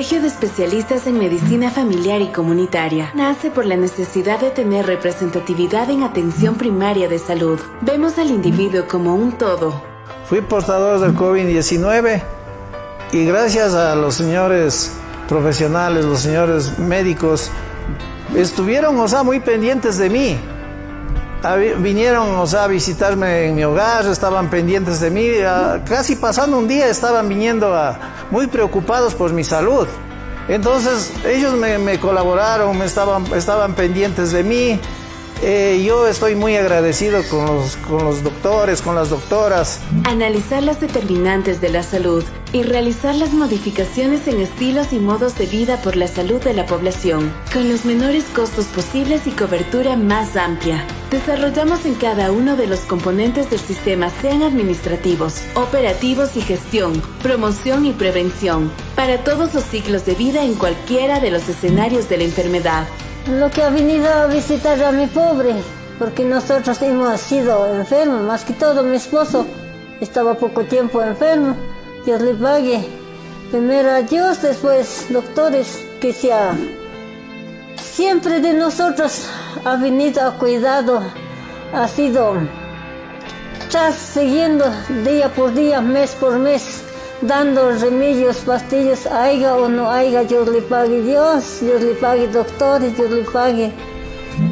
Colegio de Especialistas en Medicina Familiar y Comunitaria nace por la necesidad de tener representatividad en atención primaria de salud. Vemos al individuo como un todo. Fui portador del COVID-19 y gracias a los señores profesionales, los señores médicos, estuvieron, muy pendientes de mí. Vinieron, a visitarme en mi hogar, estaban pendientes de mí, casi pasando un día estaban viniendo muy preocupados por mi salud. Entonces ellos me colaboraron, estaban pendientes de mí. Yo estoy muy agradecido con los doctores, con las doctoras. Analizar las determinantes de la salud y realizar las modificaciones en estilos y modos de vida por la salud de la población, con los menores costos posibles y cobertura más amplia. Desarrollamos en cada uno de los componentes del sistema, sean administrativos, operativos y gestión, promoción y prevención, para todos los ciclos de vida en cualquiera de los escenarios de la enfermedad. Lo que ha venido a visitar a mi pobre, porque nosotros hemos sido enfermos, más que todo mi esposo estaba poco tiempo enfermo. Dios le pague. Primero a Dios, después doctores, que siempre de nosotros ha venido a cuidado, ha sido siguiendo día por día, mes por mes, dando remedios, pastillas, haya o no haya, Dios le pague Dios le pague doctores, Dios le pague.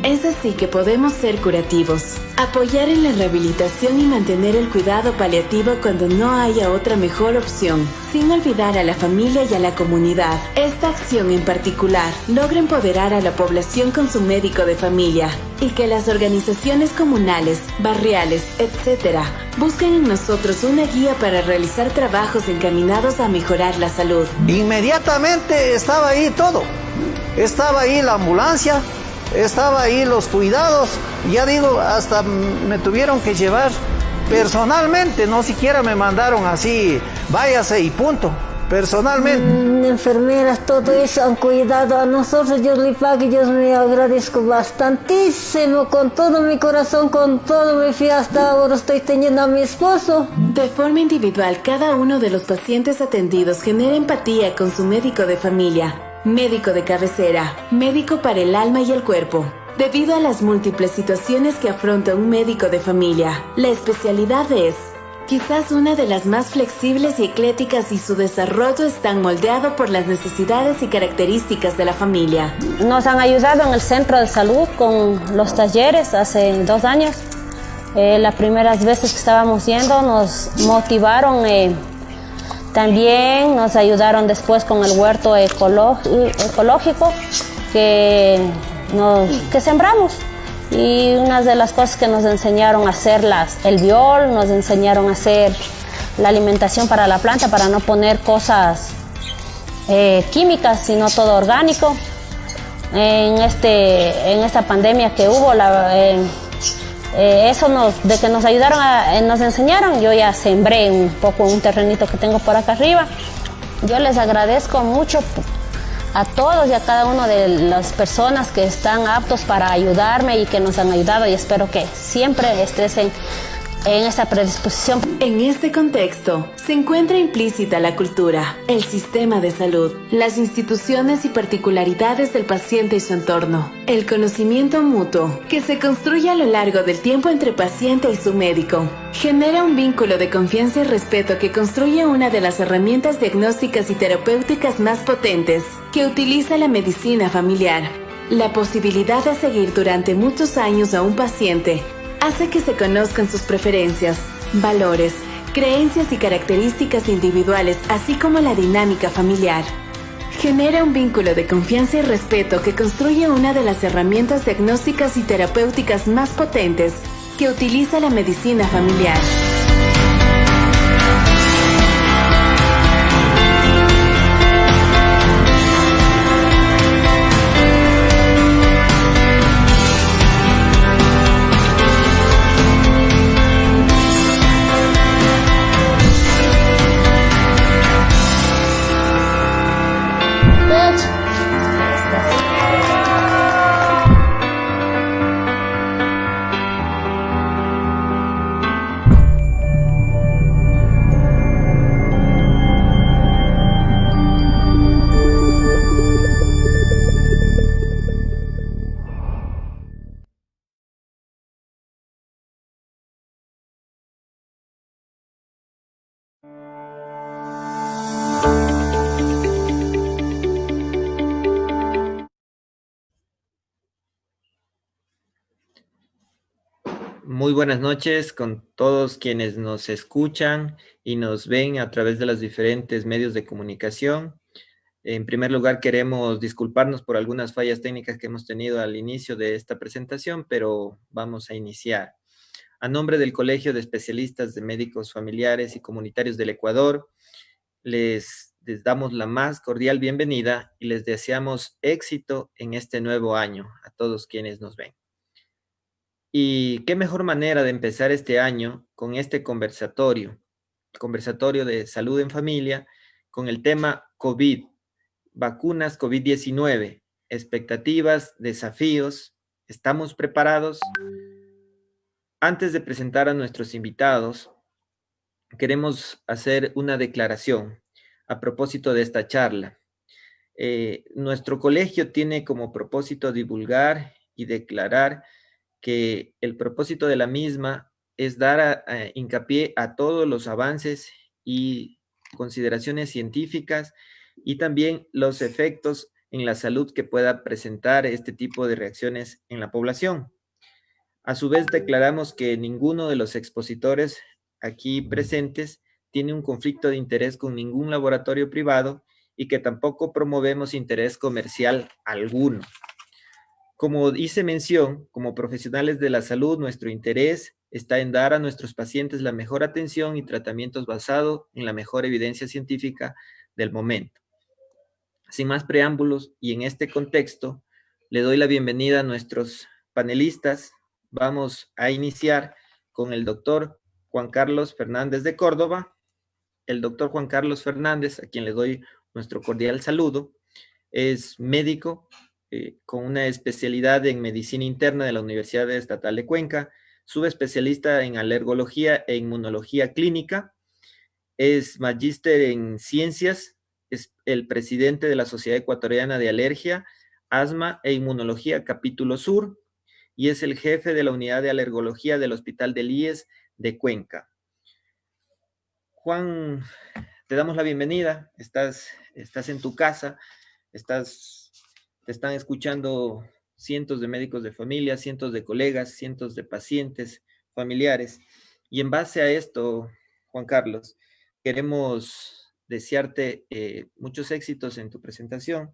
Es así que podemos ser curativos, apoyar en la rehabilitación y mantener el cuidado paliativo cuando no haya otra mejor opción, sin olvidar a la familia y a la comunidad. Esta acción en particular logra empoderar a la población con su médico de familia y que las organizaciones comunales, barriales, etc., busquen en nosotros una guía para realizar trabajos encaminados a mejorar la salud. Inmediatamente estaba ahí todo, estaba ahí la ambulancia, estaba ahí los cuidados, ya digo, hasta me tuvieron que llevar personalmente, no siquiera me mandaron así, váyase y punto, personalmente. Enfermeras, todo eso han cuidado a nosotros, Dios le pague, Dios me agradezco bastantísimo, con todo mi corazón, con todo mi fe, hasta ahora estoy teniendo a mi esposo. De forma individual, cada uno de los pacientes atendidos genera empatía con su médico de familia, médico de cabecera, médico para el alma y el cuerpo. Debido a las múltiples situaciones que afronta un médico de familia, la especialidad es quizás una de las más flexibles y eclécticas y su desarrollo está moldeado por las necesidades y características de la familia. Nos han ayudado en el centro de salud con los talleres hace 2 años. Las primeras veces que estábamos yendo nos motivaron. También nos ayudaron después con el huerto ecológico que sembramos. Y una de las cosas que nos enseñaron a hacer el biol, nos enseñaron a hacer la alimentación para la planta, para no poner cosas químicas, sino todo orgánico. En esta pandemia que hubo, de que nos ayudaron, nos enseñaron, yo ya sembré un poco un terrenito que tengo por acá arriba. Yo les agradezco mucho a todos y a cada una de las personas que están aptos para ayudarme y que nos han ayudado, y espero que siempre estés en esa predisposición. En este contexto se encuentra implícita la cultura, el sistema de salud, las instituciones y particularidades del paciente y su entorno, el conocimiento mutuo que se construye a lo largo del tiempo entre paciente y su médico. Genera un vínculo de confianza y respeto que construye una de las herramientas diagnósticas y terapéuticas más potentes que utiliza la medicina familiar. La posibilidad de seguir durante muchos años a un paciente hace que se conozcan sus preferencias, valores, creencias y características individuales, así como la dinámica familiar. Genera un vínculo de confianza y respeto que construye una de las herramientas diagnósticas y terapéuticas más potentes que utiliza la medicina familiar. Muy buenas noches con todos quienes nos escuchan y nos ven a través de los diferentes medios de comunicación. En primer lugar, queremos disculparnos por algunas fallas técnicas que hemos tenido al inicio de esta presentación, pero vamos a iniciar. A nombre del Colegio de Especialistas de Médicos Familiares y Comunitarios del Ecuador, les damos la más cordial bienvenida y les deseamos éxito en este nuevo año a todos quienes nos ven. Y qué mejor manera de empezar este año con este conversatorio de salud en familia, con el tema COVID, vacunas COVID-19, expectativas, desafíos. ¿Estamos preparados? Antes de presentar a nuestros invitados, queremos hacer una declaración a propósito de esta charla. Nuestro colegio tiene como propósito divulgar y declarar que el propósito de la misma es dar hincapié a todos los avances y consideraciones científicas y también los efectos en la salud que pueda presentar este tipo de reacciones en la población. A su vez, declaramos que ninguno de los expositores aquí presentes tiene un conflicto de interés con ningún laboratorio privado y que tampoco promovemos interés comercial alguno. Como hice mención, como profesionales de la salud, nuestro interés está en dar a nuestros pacientes la mejor atención y tratamientos basados en la mejor evidencia científica del momento. Sin más preámbulos y en este contexto, le doy la bienvenida a nuestros panelistas. Vamos a iniciar con el doctor Juan Carlos Fernández de Córdoba. El doctor Juan Carlos Fernández, a quien le doy nuestro cordial saludo, es médico con una especialidad en medicina interna de la Universidad Estatal de Cuenca, subespecialista en alergología e inmunología clínica, es magíster en ciencias, es el presidente de la Sociedad Ecuatoriana de Alergia, Asma e Inmunología Capítulo Sur y es el jefe de la unidad de alergología del Hospital del IES de Cuenca. Juan, te damos la bienvenida, estás en tu casa, te están escuchando cientos de médicos de familia, cientos de colegas, cientos de pacientes, familiares. Y en base a esto, Juan Carlos, queremos desearte muchos éxitos en tu presentación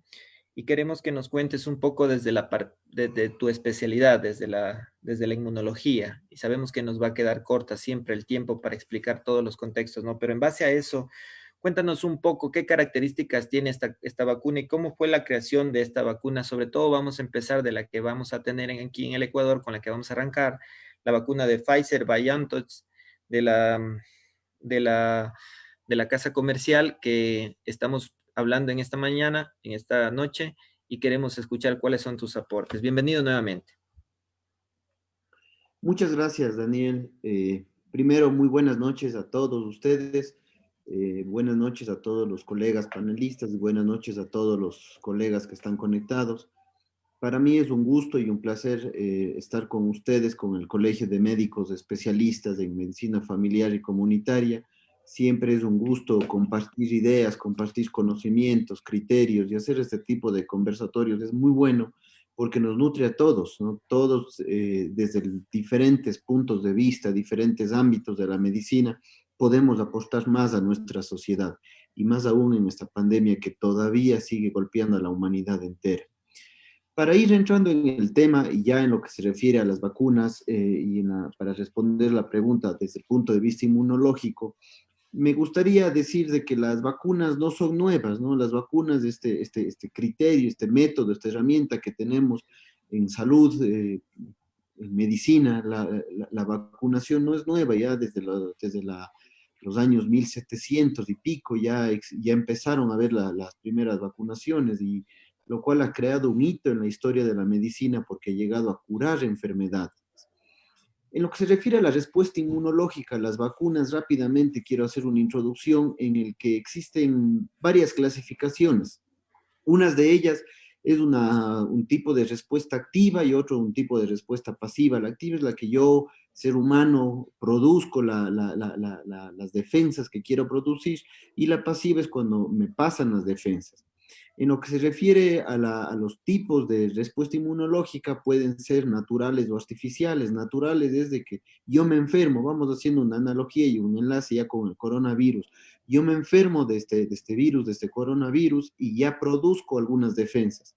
y queremos que nos cuentes un poco desde tu especialidad, desde la inmunología. Y sabemos que nos va a quedar corta siempre el tiempo para explicar todos los contextos, ¿no? Pero en base a eso, cuéntanos un poco qué características tiene esta vacuna y cómo fue la creación de esta vacuna. Sobre todo vamos a empezar de la que vamos a tener aquí en el Ecuador, con la que vamos a arrancar, la vacuna de Pfizer-BioNTech, de la casa comercial que estamos hablando en esta mañana, en esta noche, y queremos escuchar cuáles son tus aportes. Bienvenido nuevamente. Muchas gracias, Daniel. Primero, muy buenas noches a todos ustedes. Buenas noches a todos los colegas panelistas y buenas noches a todos los colegas que están conectados. Para mí es un gusto y un placer estar con ustedes, con el Colegio de Médicos Especialistas en Medicina Familiar y Comunitaria. Siempre es un gusto compartir ideas, compartir conocimientos, criterios y hacer este tipo de conversatorios. Es muy bueno porque nos nutre a todos, ¿no? Todos desde diferentes puntos de vista, diferentes ámbitos de la medicina, podemos aportar más a nuestra sociedad y más aún en esta pandemia que todavía sigue golpeando a la humanidad entera. Para ir entrando en el tema y ya en lo que se refiere a las vacunas para responder la pregunta desde el punto de vista inmunológico, me gustaría decir de que las vacunas no son nuevas, ¿no? Las vacunas, este criterio, este método, esta herramienta que tenemos en salud, en medicina, la vacunación no es nueva, ya desde los años 1700 y pico ya empezaron a ver las primeras vacunaciones, y lo cual ha creado un hito en la historia de la medicina porque ha llegado a curar enfermedades. En lo que se refiere a la respuesta inmunológica, las vacunas, rápidamente quiero hacer una introducción en el que existen varias clasificaciones. Unas de ellas es un tipo de respuesta activa y otro un tipo de respuesta pasiva. La activa es la que yo, ser humano, produzco las defensas que quiero producir, y la pasiva es cuando me pasan las defensas. En lo que se refiere a los tipos de respuesta inmunológica, pueden ser naturales o artificiales. Naturales es de que yo me enfermo, vamos haciendo una analogía y un enlace ya con el coronavirus. Yo me enfermo de este virus, de este coronavirus, y ya produzco algunas defensas.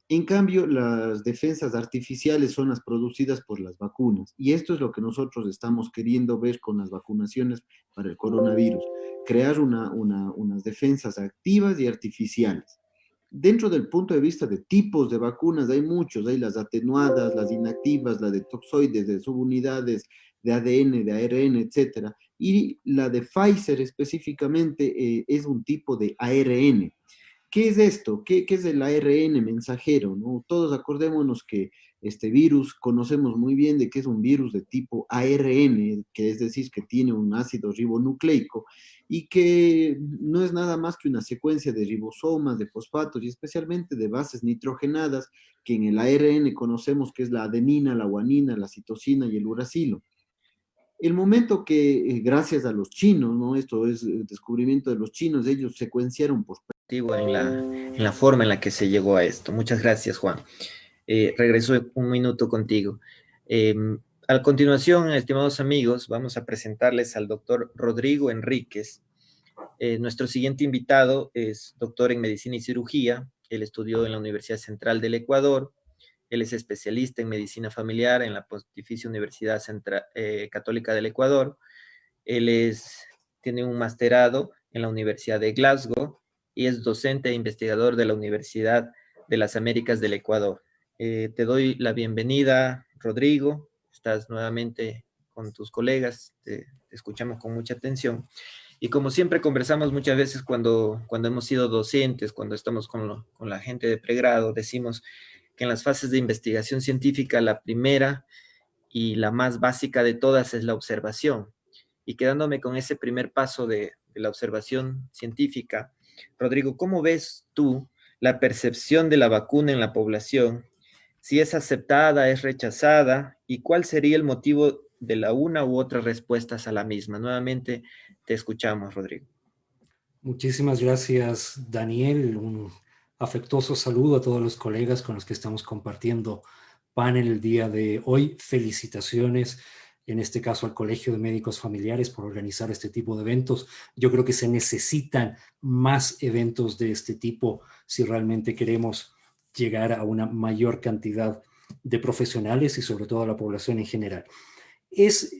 En cambio, las defensas artificiales son las producidas por las vacunas. Y esto es lo que nosotros estamos queriendo ver con las vacunaciones para el coronavirus. Crear unas defensas activas y artificiales. Dentro del punto de vista de tipos de vacunas, hay muchos. Hay las atenuadas, las inactivas, las de toxoides, de subunidades, de ADN, de ARN, etcétera. Y la de Pfizer específicamente es un tipo de ARN. ¿Qué es esto? ¿Qué es el ARN mensajero? ¿No? Todos acordémonos que este virus conocemos muy bien de que es un virus de tipo ARN, que es decir, que tiene un ácido ribonucleico y que no es nada más que una secuencia de ribosomas, de fosfatos y especialmente de bases nitrogenadas, que en el ARN conocemos que es la adenina, la guanina, la citosina y el uracilo. El momento que, gracias a los chinos, ¿no? Esto es el descubrimiento de los chinos, ellos secuenciaron por en la forma en la que se llegó a esto. Muchas gracias, Juan. Regreso un minuto contigo. A continuación, estimados amigos, vamos a presentarles al doctor Rodrigo Enríquez. Nuestro siguiente invitado es doctor en medicina y cirugía. Él estudió en la Universidad Central del Ecuador. Él es especialista en medicina familiar en la Pontificia Universidad Católica del Ecuador. Tiene un masterado en la Universidad de Glasgow y es docente e investigador de la Universidad de las Américas del Ecuador. Te doy la bienvenida, Rodrigo. Estás nuevamente con tus colegas, te escuchamos con mucha atención. Y como siempre conversamos muchas veces cuando hemos sido docentes, cuando estamos con la gente de pregrado, decimos que en las fases de investigación científica la primera y la más básica de todas es la observación. Y quedándome con ese primer paso de la observación científica, Rodrigo, ¿cómo ves tú la percepción de la vacuna en la población? Si es aceptada, es rechazada, ¿y cuál sería el motivo de la una u otra respuestas a la misma? Nuevamente te escuchamos, Rodrigo. Muchísimas gracias, Daniel. Un afectuoso saludo a todos los colegas con los que estamos compartiendo panel el día de hoy. Felicitaciones, en este caso al Colegio de Médicos Familiares, por organizar este tipo de eventos. Yo creo que se necesitan más eventos de este tipo si realmente queremos llegar a una mayor cantidad de profesionales y sobre todo a la población en general. Es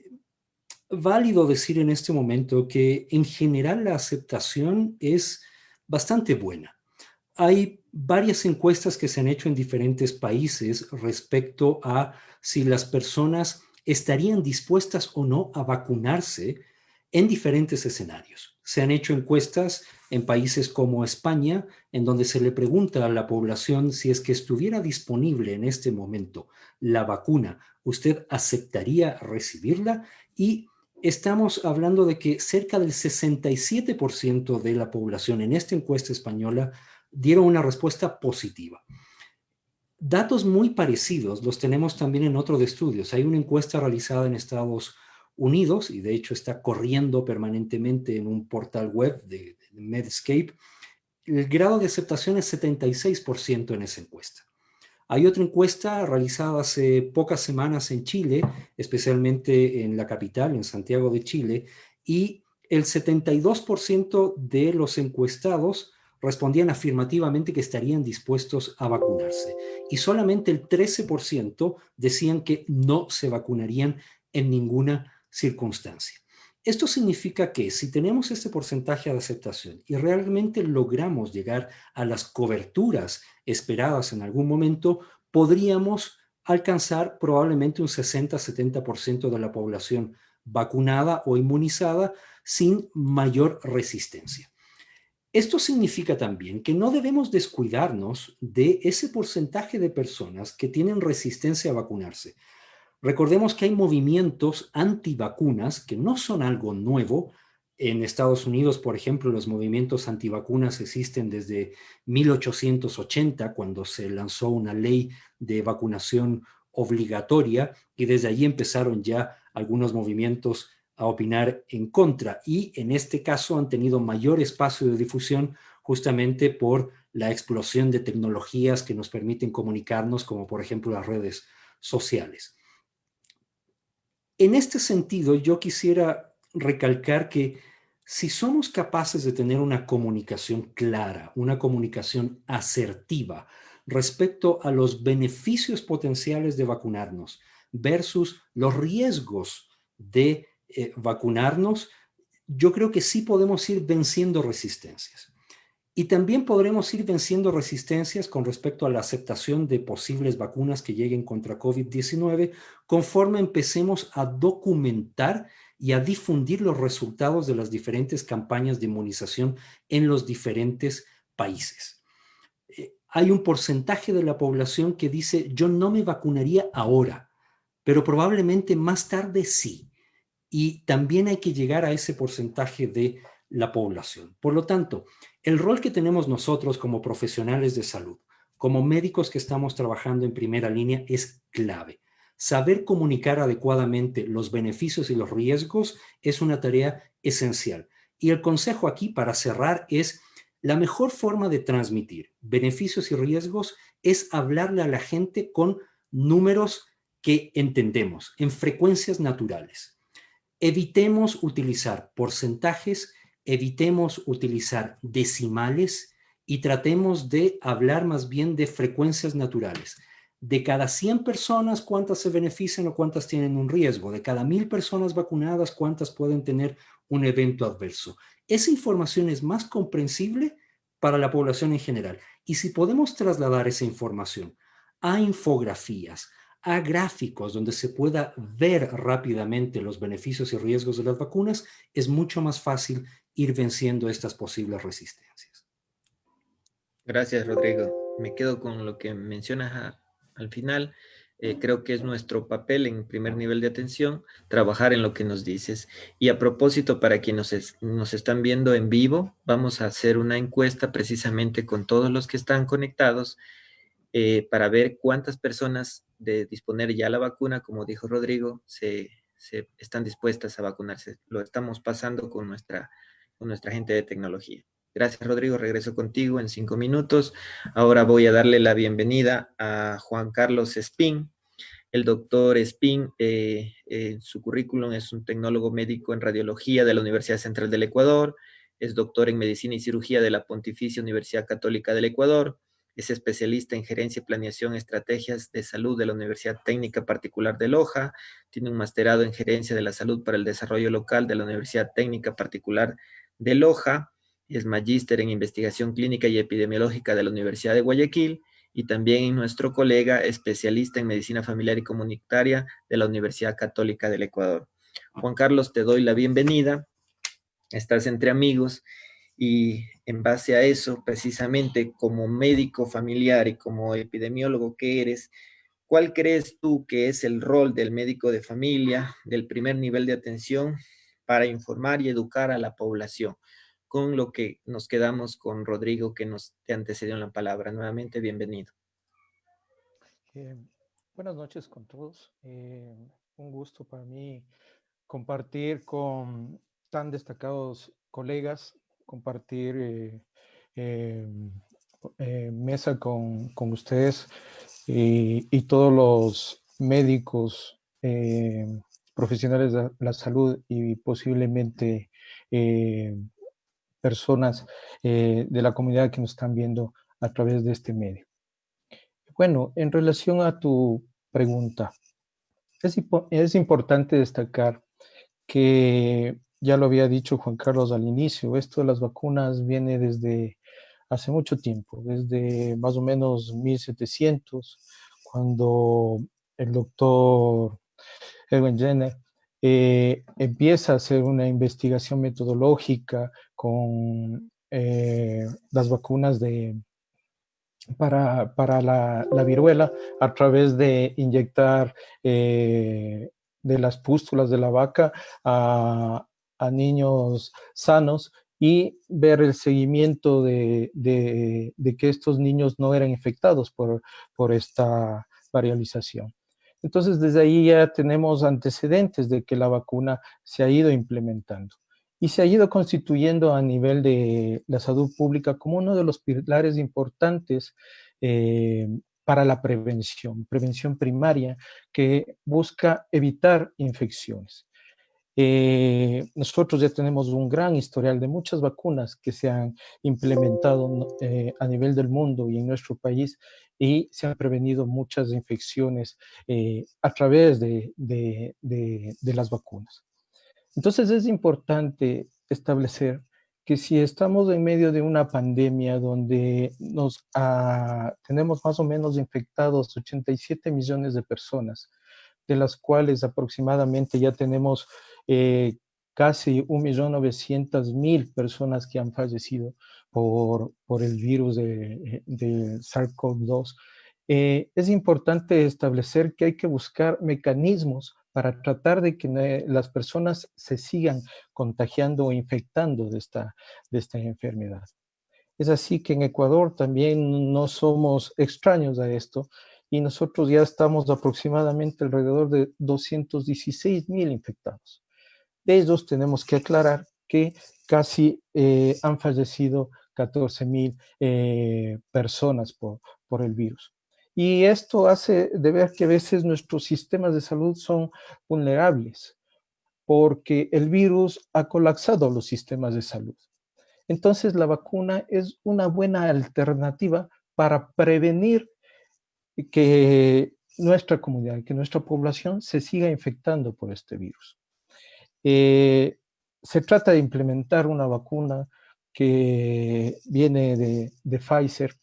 válido decir en este momento que en general la aceptación es bastante buena. Hay varias encuestas que se han hecho en diferentes países respecto a si las personas estarían dispuestas o no a vacunarse en diferentes escenarios. Se han hecho encuestas en países como España, en donde se le pregunta a la población si es que estuviera disponible en este momento la vacuna, ¿usted aceptaría recibirla? Y estamos hablando de que cerca del 67% de la población en esta encuesta española dieron una respuesta positiva. Datos muy parecidos los tenemos también en otros estudios. Hay una encuesta realizada en Estados Unidos y de hecho está corriendo permanentemente en un portal web de Medscape. El grado de aceptación es 76% en esa encuesta. Hay otra encuesta realizada hace pocas semanas en Chile, especialmente en la capital, en Santiago de Chile, y el 72% de los encuestados respondían afirmativamente que estarían dispuestos a vacunarse. Y solamente el 13% decían que no se vacunarían en ninguna circunstancia. Esto significa que si tenemos este porcentaje de aceptación y realmente logramos llegar a las coberturas esperadas en algún momento, podríamos alcanzar probablemente un 60-70% de la población vacunada o inmunizada sin mayor resistencia. Esto significa también que no debemos descuidarnos de ese porcentaje de personas que tienen resistencia a vacunarse. Recordemos que hay movimientos antivacunas que no son algo nuevo. En Estados Unidos, por ejemplo, los movimientos antivacunas existen desde 1880, cuando se lanzó una ley de vacunación obligatoria, y desde allí empezaron ya algunos movimientos a opinar en contra, y en este caso han tenido mayor espacio de difusión justamente por la explosión de tecnologías que nos permiten comunicarnos, como por ejemplo las redes sociales. En este sentido, yo quisiera recalcar que si somos capaces de tener una comunicación clara, una comunicación asertiva respecto a los beneficios potenciales de vacunarnos versus los riesgos de vacunarnos, yo creo que sí podemos ir venciendo resistencias. Y también podremos ir venciendo resistencias con respecto a la aceptación de posibles vacunas que lleguen contra COVID-19 conforme empecemos a documentar y a difundir los resultados de las diferentes campañas de inmunización en los diferentes países. Hay un porcentaje de la población que dice, yo no me vacunaría ahora, pero probablemente más tarde sí. Y también hay que llegar a ese porcentaje de la población. Por lo tanto, el rol que tenemos nosotros como profesionales de salud, como médicos que estamos trabajando en primera línea, es clave. Saber comunicar adecuadamente los beneficios y los riesgos es una tarea esencial. Y el consejo aquí, para cerrar, es la mejor forma de transmitir beneficios y riesgos es hablarle a la gente con números que entendemos, en frecuencias naturales. Evitemos utilizar porcentajes, evitemos utilizar decimales y tratemos de hablar más bien de frecuencias naturales. De cada 100 personas, ¿cuántas se benefician o cuántas tienen un riesgo? De cada 1000 personas vacunadas, ¿cuántas pueden tener un evento adverso? Esa información es más comprensible para la población en general. Y si podemos trasladar esa información a infografías, a gráficos donde se pueda ver rápidamente los beneficios y riesgos de las vacunas, es mucho más fácil ir venciendo estas posibles resistencias. Gracias, Rodrigo. Me quedo con lo que mencionas al final. Creo que es nuestro papel en primer nivel de atención trabajar en lo que nos dices. Y a propósito, para quienes nos están viendo en vivo, vamos a hacer una encuesta precisamente con todos los que están conectados para ver cuántas personas de disponer ya la vacuna, como dijo Rodrigo, se están dispuestas a vacunarse. Lo estamos pasando con nuestra gente de tecnología. Gracias, Rodrigo. Regreso contigo en 5 minutos. Ahora voy a darle la bienvenida a Juan Carlos Espín. El doctor Espín, su currículum es un tecnólogo médico en radiología de la Universidad Central del Ecuador, es doctor en medicina y cirugía de la Pontificia Universidad Católica del Ecuador, es especialista en gerencia y planeación estrategias de salud de la Universidad Técnica Particular de Loja, tiene un masterado en gerencia de la salud para el desarrollo local de la Universidad Técnica Particular de Loja, es magíster en investigación clínica y epidemiológica de la Universidad de Guayaquil y también nuestro colega especialista en medicina familiar y comunitaria de la Universidad Católica del Ecuador. Juan Carlos, te doy la bienvenida, estás entre amigos y en base a eso, precisamente como médico familiar y como epidemiólogo que eres, ¿cuál crees tú que es el rol del médico de familia, del primer nivel de atención para informar y educar a la población? Con lo que nos quedamos con Rodrigo, que te antecedió en la palabra. Nuevamente, bienvenido. Buenas noches con todos. Un gusto para mí compartir con tan destacados colegas, compartir mesa con ustedes y todos los médicos profesionales de la salud y posiblemente personas de la comunidad que nos están viendo a través de este medio. Bueno, en relación a tu pregunta, es importante destacar que ya lo había dicho Juan Carlos al inicio, esto de las vacunas viene desde hace mucho tiempo, desde más o menos 1700, cuando el doctor Edwin Jenner empieza a hacer una investigación metodológica con las vacunas para la viruela a través de inyectar de las pústulas de la vaca a niños sanos y ver el seguimiento de que estos niños no eran infectados por esta variolización. Entonces, desde ahí ya tenemos antecedentes de que la vacuna se ha ido implementando. y se ha ido constituyendo a nivel de la salud pública como uno de los pilares importantes para la prevención primaria que busca evitar infecciones. Nosotros ya tenemos un gran historial de muchas vacunas que se han implementado a nivel del mundo y en nuestro país, y se han prevenido muchas infecciones a través de las vacunas. Entonces es importante establecer que si estamos en medio de una pandemia donde tenemos más o menos infectados 87 millones de personas, de las cuales aproximadamente ya tenemos casi 1.900.000 personas que han fallecido por el virus de SARS-CoV-2, es importante establecer que hay que buscar mecanismos para tratar de que las personas se sigan contagiando o infectando de esta enfermedad. Es así que en Ecuador también no somos extraños a esto, y nosotros ya estamos aproximadamente alrededor de 216.000 infectados. De ellos tenemos que aclarar que casi han fallecido 14.000 personas por el virus. Y esto hace de ver que a veces nuestros sistemas de salud son vulnerables, porque el virus ha colapsado los sistemas de salud. Entonces, la vacuna es una buena alternativa para prevenir que nuestra comunidad, que nuestra población se siga infectando por este virus. Se trata de implementar una vacuna que viene de Pfizer.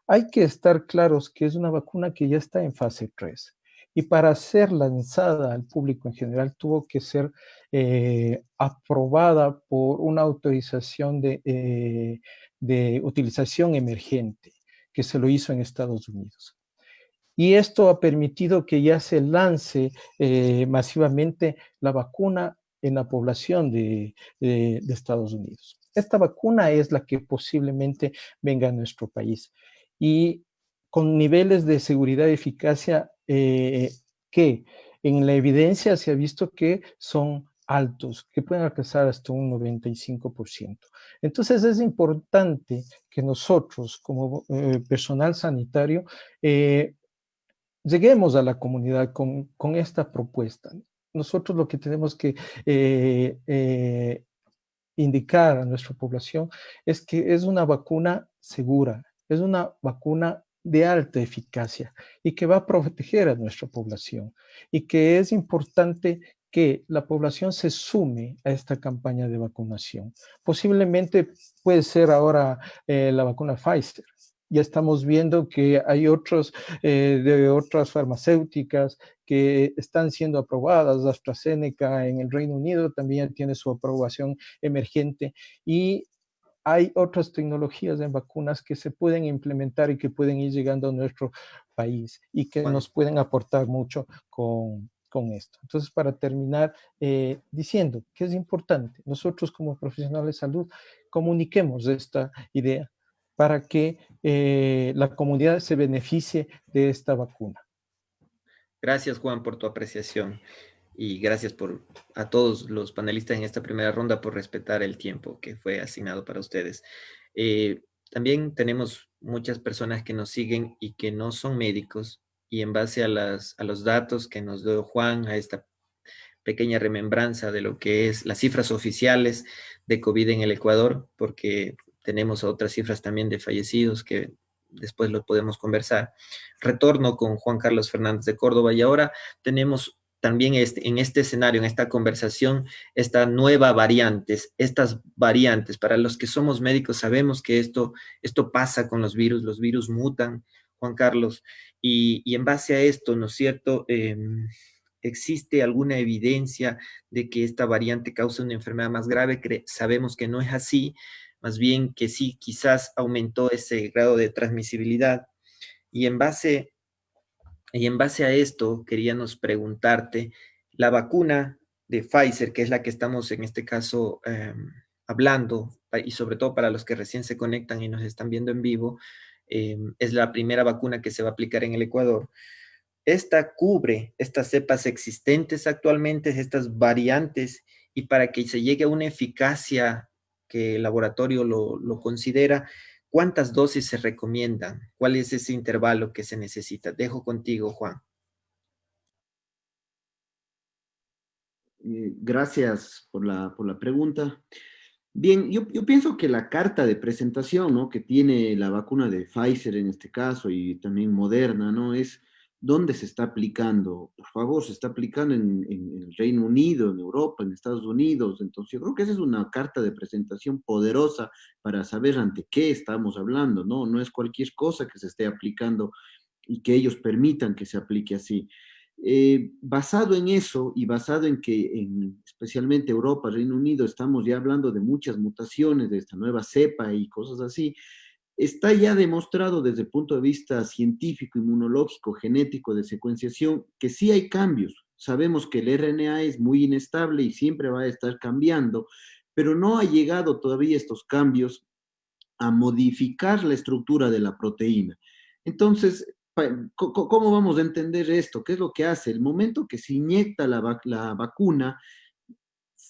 Hay que estar claros que es una vacuna que ya está en fase 3. Y para ser lanzada al público en general tuvo que ser aprobada por una autorización de utilización emergente, que se lo hizo en Estados Unidos. Y esto ha permitido que ya se lance masivamente la vacuna en la población de Estados Unidos. Esta vacuna es la que posiblemente venga a nuestro país, y con niveles de seguridad y eficacia que en la evidencia se ha visto que son altos, que pueden alcanzar hasta un 95%. Entonces es importante que nosotros como personal sanitario lleguemos a la comunidad con esta propuesta. Nosotros lo que tenemos que indicar a nuestra población es que es una vacuna segura, es una vacuna de alta eficacia y que va a proteger a nuestra población, y que es importante que la población se sume a esta campaña de vacunación. Posiblemente puede ser ahora la vacuna Pfizer. Ya estamos viendo que hay de otras farmacéuticas que están siendo aprobadas. AstraZeneca en el Reino Unido también tiene su aprobación emergente, y hay otras tecnologías en vacunas que se pueden implementar y que pueden ir llegando a nuestro país y que nos pueden aportar mucho con esto. Entonces, para terminar, diciendo que es importante, nosotros como profesionales de salud comuniquemos esta idea para que la comunidad se beneficie de esta vacuna. Gracias, Juan, por tu apreciación, y gracias a todos los panelistas en esta primera ronda por respetar el tiempo que fue asignado para ustedes. También tenemos muchas personas que nos siguen y que no son médicos, y en base a los datos que nos dio Juan, a esta pequeña remembranza de lo que es las cifras oficiales de COVID en el Ecuador, porque tenemos otras cifras también de fallecidos que después lo podemos conversar. Retorno con Juan Carlos Fernández de Córdoba, y ahora tenemos también en este escenario, en esta conversación, estas variantes. Para los que somos médicos sabemos que esto pasa con los virus mutan, Juan Carlos, y en base a esto, ¿no es cierto?, ¿existe alguna evidencia de que esta variante causa una enfermedad más grave? Sabemos que no es así, más bien que sí, quizás aumentó ese grado de transmisibilidad. Y en base a esto, queríamos preguntarte, la vacuna de Pfizer, que es la que estamos en este caso hablando, y sobre todo para los que recién se conectan y nos están viendo en vivo, es la primera vacuna que se va a aplicar en el Ecuador. Esta cubre estas cepas existentes actualmente, estas variantes, y para que se llegue a una eficacia que el laboratorio lo considera, ¿cuántas dosis se recomiendan? ¿Cuál es ese intervalo que se necesita? Dejo contigo, Juan. Gracias por la pregunta. Bien, yo pienso que la carta de presentación, ¿no?, que tiene la vacuna de Pfizer en este caso y también Moderna, ¿no?, es dónde se está aplicando. Por favor, se está aplicando en el Reino Unido, en Europa, en Estados Unidos. Entonces, yo creo que esa es una carta de presentación poderosa para saber ante qué estamos hablando, ¿no? No es cualquier cosa que se esté aplicando y que ellos permitan que se aplique así. Basado en eso y basado en que especialmente Europa, Reino Unido, estamos ya hablando de muchas mutaciones de esta nueva cepa y cosas así, está ya demostrado desde el punto de vista científico, inmunológico, genético, de secuenciación, que sí hay cambios. Sabemos que el RNA es muy inestable y siempre va a estar cambiando, pero no ha llegado todavía estos cambios a modificar la estructura de la proteína. Entonces, ¿cómo vamos a entender esto? ¿Qué es lo que hace? El momento que se inyecta la vacuna,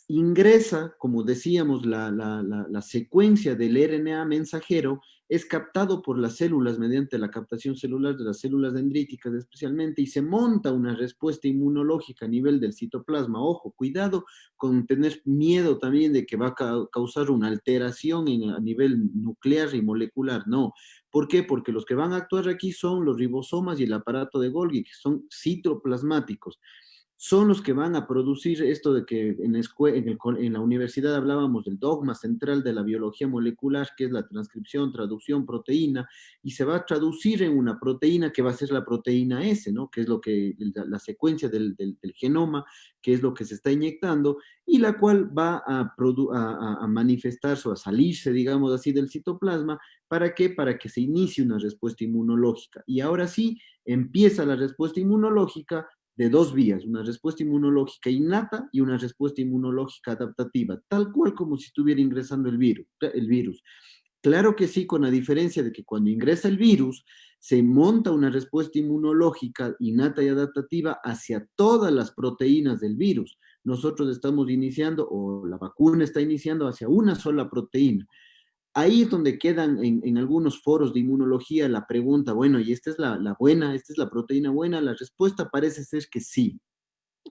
ingresa, como decíamos, la secuencia del RNA mensajero, es captado por las células mediante la captación celular de las células dendríticas especialmente, y se monta una respuesta inmunológica a nivel del citoplasma. Ojo, cuidado con tener miedo también de que va a causar una alteración a nivel nuclear y molecular. No. ¿Por qué? Porque los que van a actuar aquí son los ribosomas y el aparato de Golgi, que son citoplasmáticos. Son los que van a producir esto de que en la universidad hablábamos del dogma central de la biología molecular, que es la transcripción, traducción, proteína, y se va a traducir en una proteína que va a ser la proteína S, ¿no?, que es lo que, secuencia del genoma, que es lo que se está inyectando, y la cual va a manifestarse o a salirse, digamos así, del citoplasma. ¿Para qué? Para que se inicie una respuesta inmunológica. Y ahora sí, empieza la respuesta inmunológica de dos vías: una respuesta inmunológica innata y una respuesta inmunológica adaptativa, tal cual como si estuviera ingresando el virus. Claro que sí, con la diferencia de que cuando ingresa el virus, se monta una respuesta inmunológica innata y adaptativa hacia todas las proteínas del virus. Nosotros estamos iniciando, o la vacuna está iniciando, hacia una sola proteína. Ahí es donde quedan en algunos foros de inmunología la pregunta, bueno, ¿y esta es la buena? ¿Esta es la proteína buena? La respuesta parece ser que sí.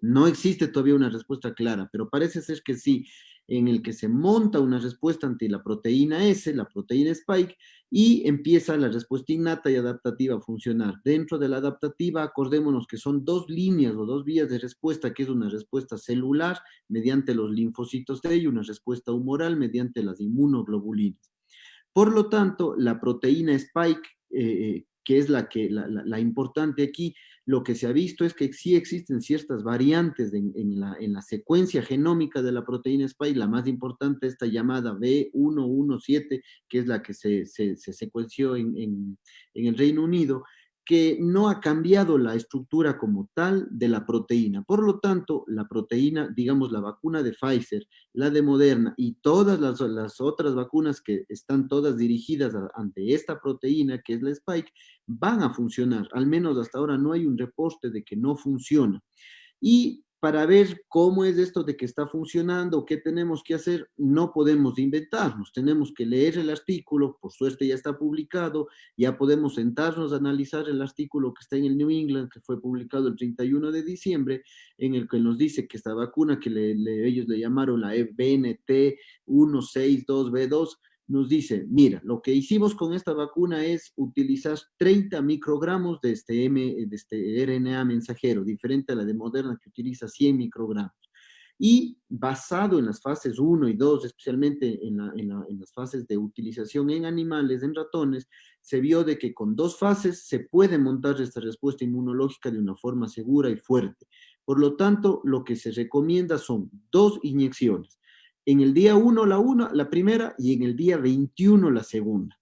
No existe todavía una respuesta clara, pero parece ser que sí, en el que se monta una respuesta ante la proteína S, la proteína Spike, y empieza la respuesta innata y adaptativa a funcionar. Dentro de la adaptativa, acordémonos que son dos líneas o dos vías de respuesta, que es una respuesta celular mediante los linfocitos T y una respuesta humoral mediante las inmunoglobulinas. Por lo tanto, la proteína Spike, que es la importante aquí, lo que se ha visto es que sí existen ciertas variantes en la secuencia genómica de la proteína Spike. La más importante, esta llamada B117, que es la que se secuenció en el Reino Unido, que no ha cambiado la estructura como tal de la proteína. Por lo tanto, la proteína, digamos, la vacuna de Pfizer, la de Moderna y todas las otras vacunas que están todas dirigidas ante esta proteína, que es la Spike, van a funcionar. Al menos hasta ahora no hay un reporte de que no funciona. Y para ver cómo es esto de que está funcionando, qué tenemos que hacer, no podemos inventarnos, tenemos que leer el artículo. Por suerte ya está publicado, ya podemos sentarnos a analizar el artículo que está en el New England, que fue publicado el 31 de diciembre, en el que nos dice que esta vacuna, que ellos le llamaron la BNT162B2, nos dice, mira, lo que hicimos con esta vacuna es utilizar 30 microgramos de este RNA mensajero, diferente a la de Moderna, que utiliza 100 microgramos. Y basado en las fases 1 y 2, especialmente en las fases de utilización en animales, en ratones, se vio de que con dos fases se puede montar esta respuesta inmunológica de una forma segura y fuerte. Por lo tanto, lo que se recomienda son 2 inyecciones. En el día 1 la primera, y en el día 21 la segunda.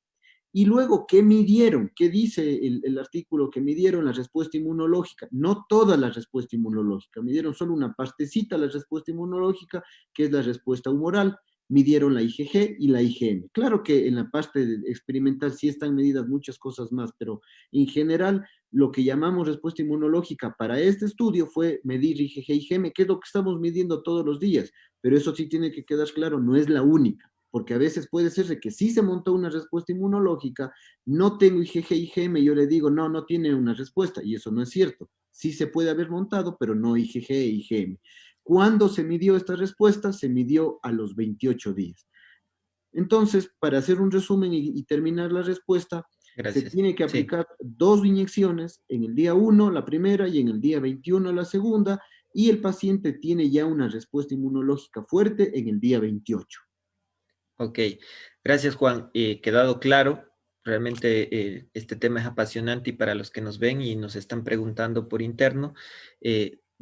Y luego, ¿qué midieron? ¿Qué dice el artículo? Que midieron la respuesta inmunológica. No toda la respuesta inmunológica, midieron solo una partecita de la respuesta inmunológica, que es la respuesta humoral, midieron la IgG y la IgM. Claro que en la parte experimental sí están medidas muchas cosas más, pero en general lo que llamamos respuesta inmunológica para este estudio fue medir IgG y IgM, que es lo que estamos midiendo todos los días, pero eso sí tiene que quedar claro, no es la única, porque a veces puede ser de que sí se montó una respuesta inmunológica, no tengo IgG y IgM, yo le digo, no, no tiene una respuesta, y eso no es cierto. Sí se puede haber montado, pero no IgG e IgM. ¿Cuándo se midió esta respuesta? Se midió a los 28 días. Entonces, para hacer un resumen y terminar la respuesta, se Gracias. tiene que Sí. aplicar 2 inyecciones, en el día 1 la primera y en el día 21 la segunda, y el paciente tiene ya una respuesta inmunológica fuerte en el día 28. Ok, gracias Juan. Quedado claro, realmente este tema es apasionante y para los que nos ven y nos están preguntando por interno,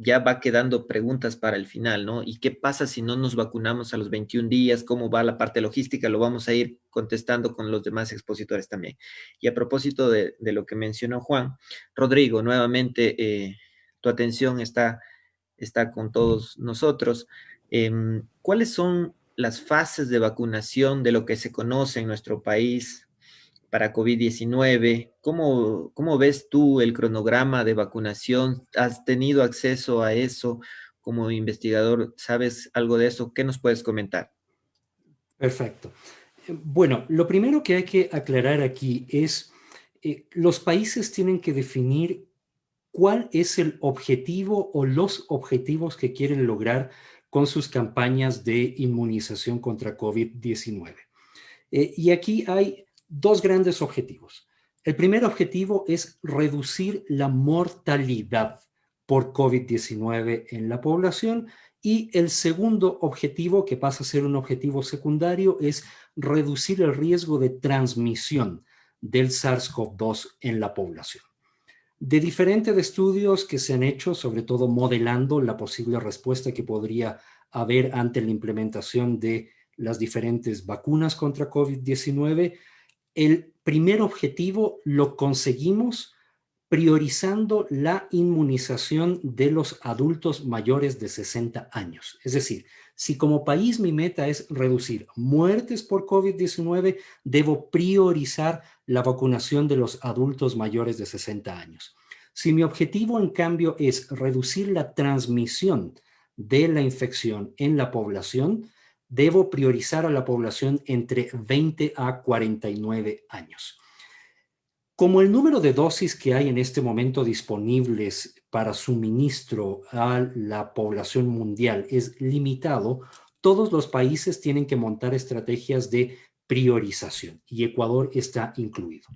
ya va quedando preguntas para el final, ¿no? ¿Y qué pasa si no nos vacunamos a los 21 días? ¿Cómo va la parte logística? Lo vamos a ir contestando con los demás expositores también. Y a propósito de lo que mencionó Juan, Rodrigo, nuevamente tu atención está con todos nosotros. ¿Cuáles son las fases de vacunación de lo que se conoce en nuestro país para COVID-19? ¿Cómo ves tú el cronograma de vacunación? ¿Has tenido acceso a eso como investigador? ¿Sabes algo de eso? ¿Qué nos puedes comentar? Perfecto. Bueno, lo primero que hay que aclarar aquí es, los países tienen que definir cuál es el objetivo o los objetivos que quieren lograr con sus campañas de inmunización contra COVID-19. Y aquí hay dos grandes objetivos. El primer objetivo es reducir la mortalidad por COVID-19 en la población y el segundo objetivo, que pasa a ser un objetivo secundario, es reducir el riesgo de transmisión del SARS-CoV-2 en la población. De diferentes estudios que se han hecho, sobre todo modelando la posible respuesta que podría haber ante la implementación de las diferentes vacunas contra COVID-19, el primer objetivo lo conseguimos priorizando la inmunización de los adultos mayores de 60 años. Es decir, si como país mi meta es reducir muertes por COVID-19, debo priorizar la vacunación de los adultos mayores de 60 años. Si mi objetivo, en cambio, es reducir la transmisión de la infección en la población, debo priorizar a la población entre 20 a 49 años. Como el número de dosis que hay en este momento disponibles para suministro a la población mundial es limitado, todos los países tienen que montar estrategias de priorización y Ecuador está incluido.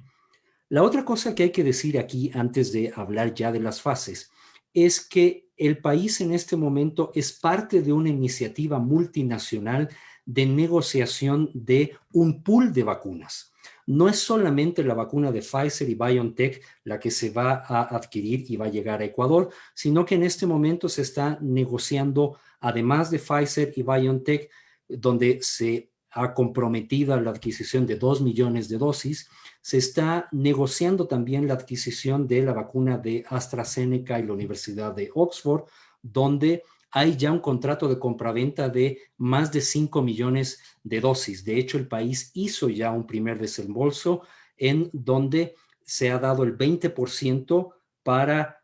La otra cosa que hay que decir aquí antes de hablar ya de las fases es que el país en este momento es parte de una iniciativa multinacional de negociación de un pool de vacunas. No es solamente la vacuna de Pfizer y BioNTech la que se va a adquirir y va a llegar a Ecuador, sino que en este momento se está negociando, además de Pfizer y BioNTech, donde se ha comprometido la adquisición de 2 millones de dosis, se está negociando también la adquisición de la vacuna de AstraZeneca y la Universidad de Oxford, donde hay ya un contrato de compraventa de más de 5 millones de dosis. De hecho, el país hizo ya un primer desembolso en donde se ha dado el 20% para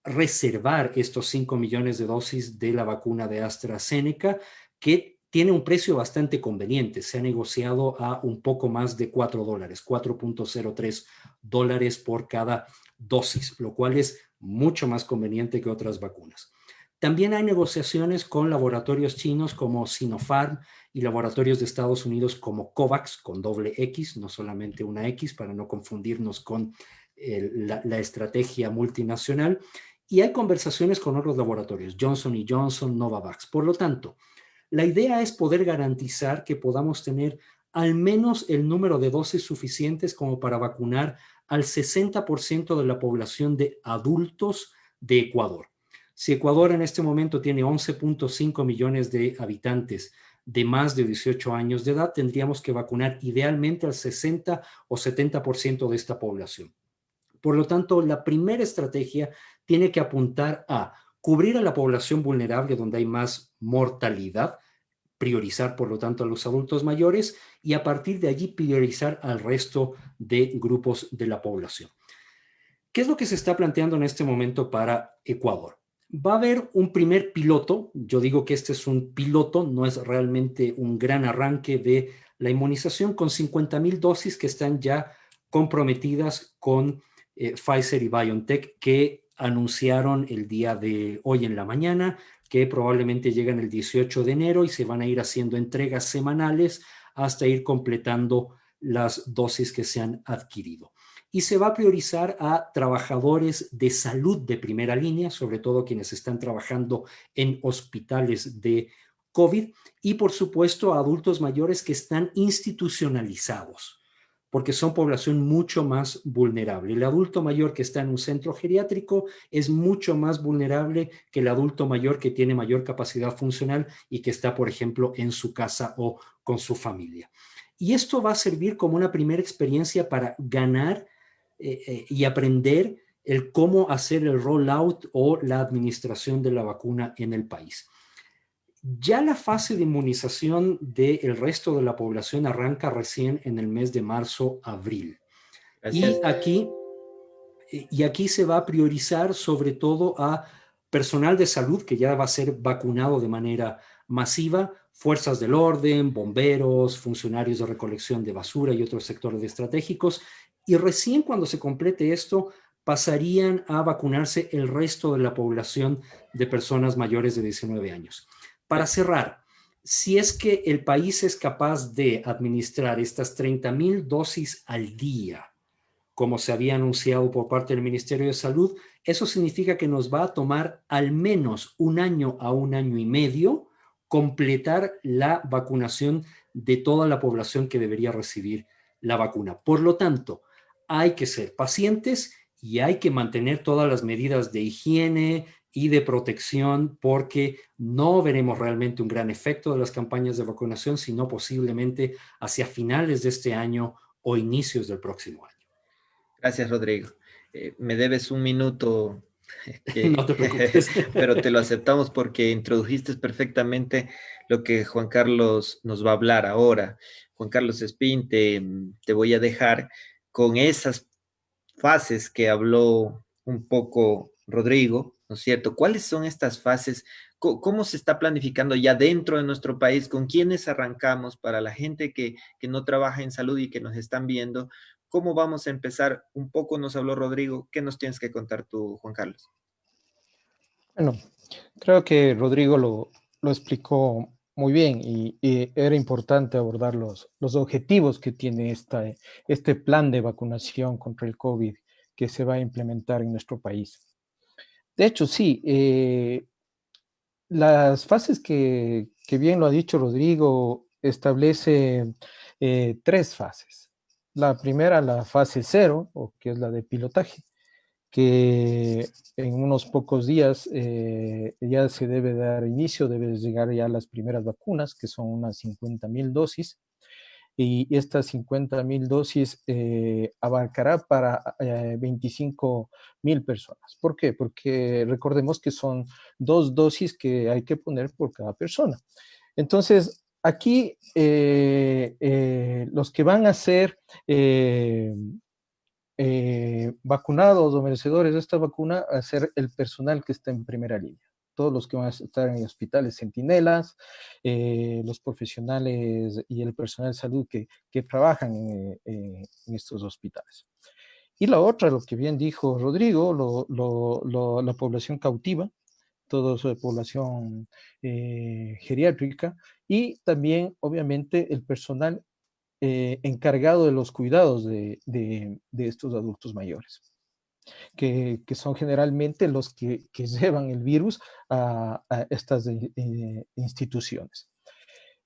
reservar estos 5 millones de dosis de la vacuna de AstraZeneca, que tiene un precio bastante conveniente. Se ha negociado a un poco más de $4, $4.03 por cada dosis, lo cual es mucho más conveniente que otras vacunas. También hay negociaciones con laboratorios chinos como Sinopharm y laboratorios de Estados Unidos como COVAX, con doble X, no solamente una X, para no confundirnos con la estrategia multinacional. Y hay conversaciones con otros laboratorios, Johnson & Johnson, Novavax. Por lo tanto, la idea es poder garantizar que podamos tener al menos el número de dosis suficientes como para vacunar al 60% de la población de adultos de Ecuador. Si Ecuador en este momento tiene 11.5 millones de habitantes de más de 18 años de edad, tendríamos que vacunar idealmente al 60 o 70% de esta población. Por lo tanto, la primera estrategia tiene que apuntar a cubrir a la población vulnerable donde hay más mortalidad, priorizar, por lo tanto, a los adultos mayores y a partir de allí priorizar al resto de grupos de la población. ¿Qué es lo que se está planteando en este momento para Ecuador? Va a haber un primer piloto, yo digo que este es un piloto, no es realmente un gran arranque de la inmunización, con 50,000 dosis que están ya comprometidas con Pfizer y BioNTech, que anunciaron el día de hoy en la mañana, que probablemente llegan el 18 de enero y se van a ir haciendo entregas semanales hasta ir completando las dosis que se han adquirido. Y se va a priorizar a trabajadores de salud de primera línea, sobre todo quienes están trabajando en hospitales de COVID, y por supuesto a adultos mayores que están institucionalizados, porque son población mucho más vulnerable. El adulto mayor que está en un centro geriátrico es mucho más vulnerable que el adulto mayor que tiene mayor capacidad funcional y que está, por ejemplo, en su casa o con su familia. Y esto va a servir como una primera experiencia para ganar y aprender el cómo hacer el rollout o la administración de la vacuna en el país. Ya la fase de inmunización del resto de la población arranca recién en el mes de marzo-abril. Y aquí se va a priorizar sobre todo a personal de salud que ya va a ser vacunado de manera masiva, fuerzas del orden, bomberos, funcionarios de recolección de basura y otros sectores estratégicos. Y recién cuando se complete esto, pasarían a vacunarse el resto de la población de personas mayores de 19 años. Para cerrar, si es que el país es capaz de administrar estas 30,000 dosis al día, como se había anunciado por parte del Ministerio de Salud, eso significa que nos va a tomar al menos 1 año a 1 año y medio completar la vacunación de toda la población que debería recibir la vacuna. Por lo tanto, hay que ser pacientes y hay que mantener todas las medidas de higiene y de protección, porque no veremos realmente un gran efecto de las campañas de vacunación, sino posiblemente hacia finales de este año o inicios del próximo año. Gracias, Rodrigo. Me debes un minuto, No te preocupes. pero te lo aceptamos porque introdujiste perfectamente lo que Juan Carlos nos va a hablar ahora. Juan Carlos Espín, te voy a dejar con esas fases que habló un poco Rodrigo, ¿no es cierto? ¿Cuáles son estas fases? ¿Cómo se está planificando ya dentro de nuestro país? ¿Con quiénes arrancamos para la gente que no trabaja en salud y que nos están viendo? ¿Cómo vamos a empezar? Un poco nos habló Rodrigo. ¿Qué nos tienes que contar tú, Juan Carlos? Bueno, creo que Rodrigo lo explicó muy bien y era importante abordar los objetivos que tiene este plan de vacunación contra el COVID que se va a implementar en nuestro país. De hecho, sí, las fases que bien lo ha dicho Rodrigo, establece 3 fases. La primera, la fase 0, o que es la de pilotaje, que en unos pocos días ya se debe dar inicio, debe llegar ya las primeras vacunas, que son unas 50,000 dosis, y estas 50,000 dosis abarcará para 25,000 personas. ¿Por qué? Porque recordemos que son 2 dosis que hay que poner por cada persona. Entonces, aquí los que van a ser vacunados o merecedores de esta vacuna a ser el personal que está en primera línea. Todos los que van a estar en hospitales centinelas, los profesionales y el personal de salud que trabajan en estos hospitales. Y la otra, lo que bien dijo Rodrigo, la población cautiva, toda su población geriátrica y también, obviamente, el personal encargado de los cuidados de estos adultos mayores, que son generalmente los que llevan el virus a estas instituciones.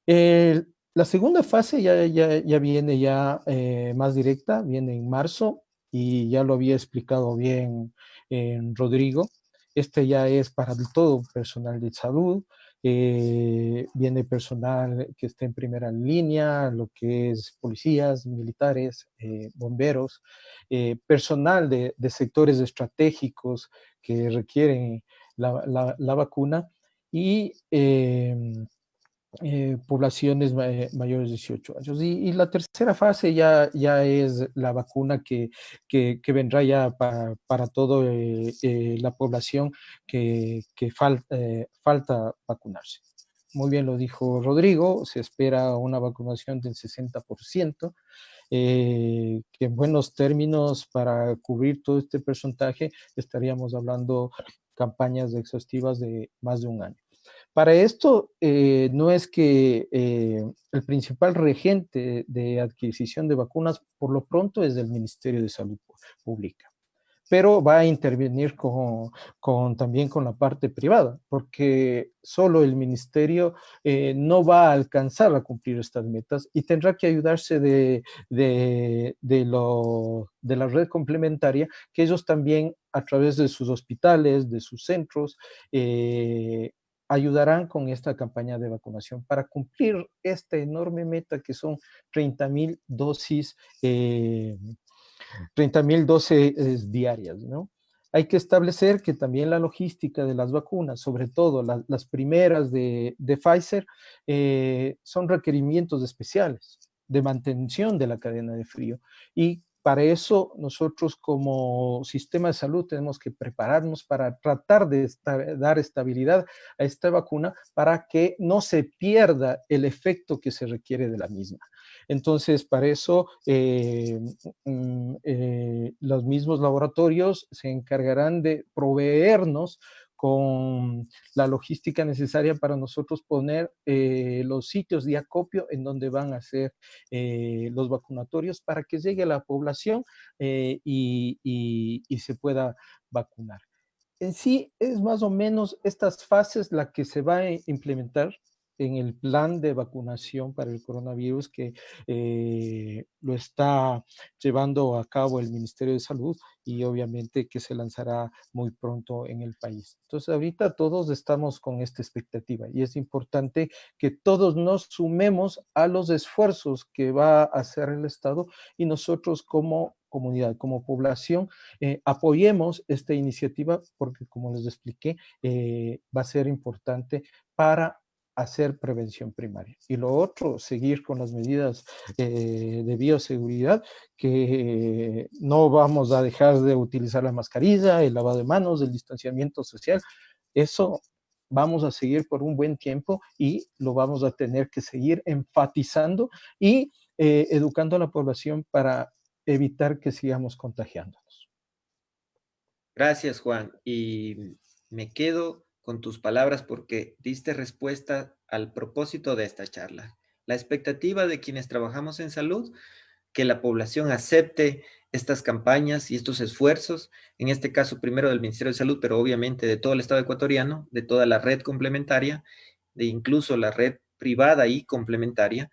La segunda fase ya viene más directa, viene en marzo, y ya lo había explicado bien Rodrigo. Este ya es para todo personal de salud, viene personal que esté en primera línea, lo que es policías, militares, bomberos, personal de sectores estratégicos que requieren la vacuna, y poblaciones mayores de 18 años. Y la tercera fase ya es la vacuna que vendrá ya para toda la población que falta vacunarse. Muy bien lo dijo Rodrigo, se espera una vacunación del 60%, que en buenos términos para cubrir todo este porcentaje estaríamos hablando campañas exhaustivas de más de un año. Para esto, no es que el principal regente de adquisición de vacunas, por lo pronto, es el Ministerio de Salud Pública, pero va a intervenir también con la parte privada, porque solo el ministerio no va a alcanzar a cumplir estas metas y tendrá que ayudarse de la red complementaria, que ellos también a través de sus hospitales, de sus centros, ayudarán con esta campaña de vacunación para cumplir esta enorme meta que son 30,000 dosis 30,000 dosis diarias, ¿no? Hay que establecer que también la logística de las vacunas, sobre todo las primeras de Pfizer, son requerimientos especiales de mantención de la cadena de frío. Y para eso nosotros como sistema de salud tenemos que prepararnos para tratar de dar estabilidad a esta vacuna para que no se pierda el efecto que se requiere de la misma. Entonces, para eso, los mismos laboratorios se encargarán de proveernos con la logística necesaria para nosotros poner los sitios de acopio en donde van a ser los vacunatorios para que llegue a la población y se pueda vacunar. En sí, es más o menos estas fases la que se va a implementar en el plan de vacunación para el coronavirus que lo está llevando a cabo el Ministerio de Salud y obviamente que se lanzará muy pronto en el país. Entonces, ahorita todos estamos con esta expectativa y es importante que todos nos sumemos a los esfuerzos que va a hacer el Estado y nosotros como comunidad, como población, apoyemos esta iniciativa porque, como les expliqué, va a ser importante para hacer prevención primaria. Y lo otro, seguir con las medidas de bioseguridad, que no vamos a dejar de utilizar la mascarilla, el lavado de manos, el distanciamiento social. Eso vamos a seguir por un buen tiempo y lo vamos a tener que seguir enfatizando y educando a la población para evitar que sigamos contagiándonos. Gracias, Juan. Y me quedo con tus palabras porque diste respuesta al propósito de esta charla. La expectativa de quienes trabajamos en salud, que la población acepte estas campañas y estos esfuerzos, en este caso primero del Ministerio de Salud, pero obviamente de todo el Estado ecuatoriano, de toda la red complementaria, de incluso la red privada y complementaria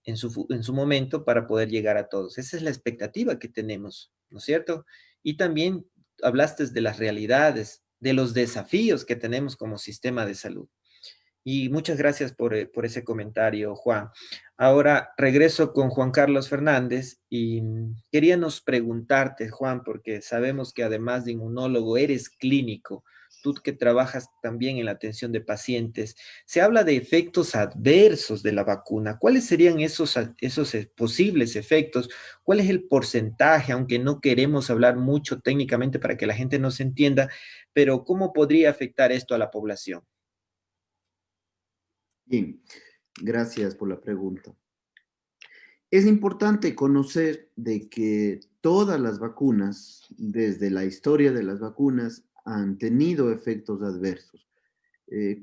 en su momento para poder llegar a todos. Esa es la expectativa que tenemos, ¿no es cierto? Y también hablaste de las realidades, de los desafíos que tenemos como sistema de salud. Y muchas gracias por ese comentario, Juan. Ahora regreso con Juan Carlos Fernández y queríamos preguntarte, Juan, porque sabemos que además de inmunólogo eres clínico, tú que trabajas también en la atención de pacientes, se habla de efectos adversos de la vacuna. ¿Cuáles serían esos posibles efectos? ¿Cuál es el porcentaje? Aunque no queremos hablar mucho técnicamente para que la gente nos entienda, pero ¿cómo podría afectar esto a la población? Bien, gracias por la pregunta. Es importante conocer de que todas las vacunas, desde la historia de las vacunas, han tenido efectos adversos.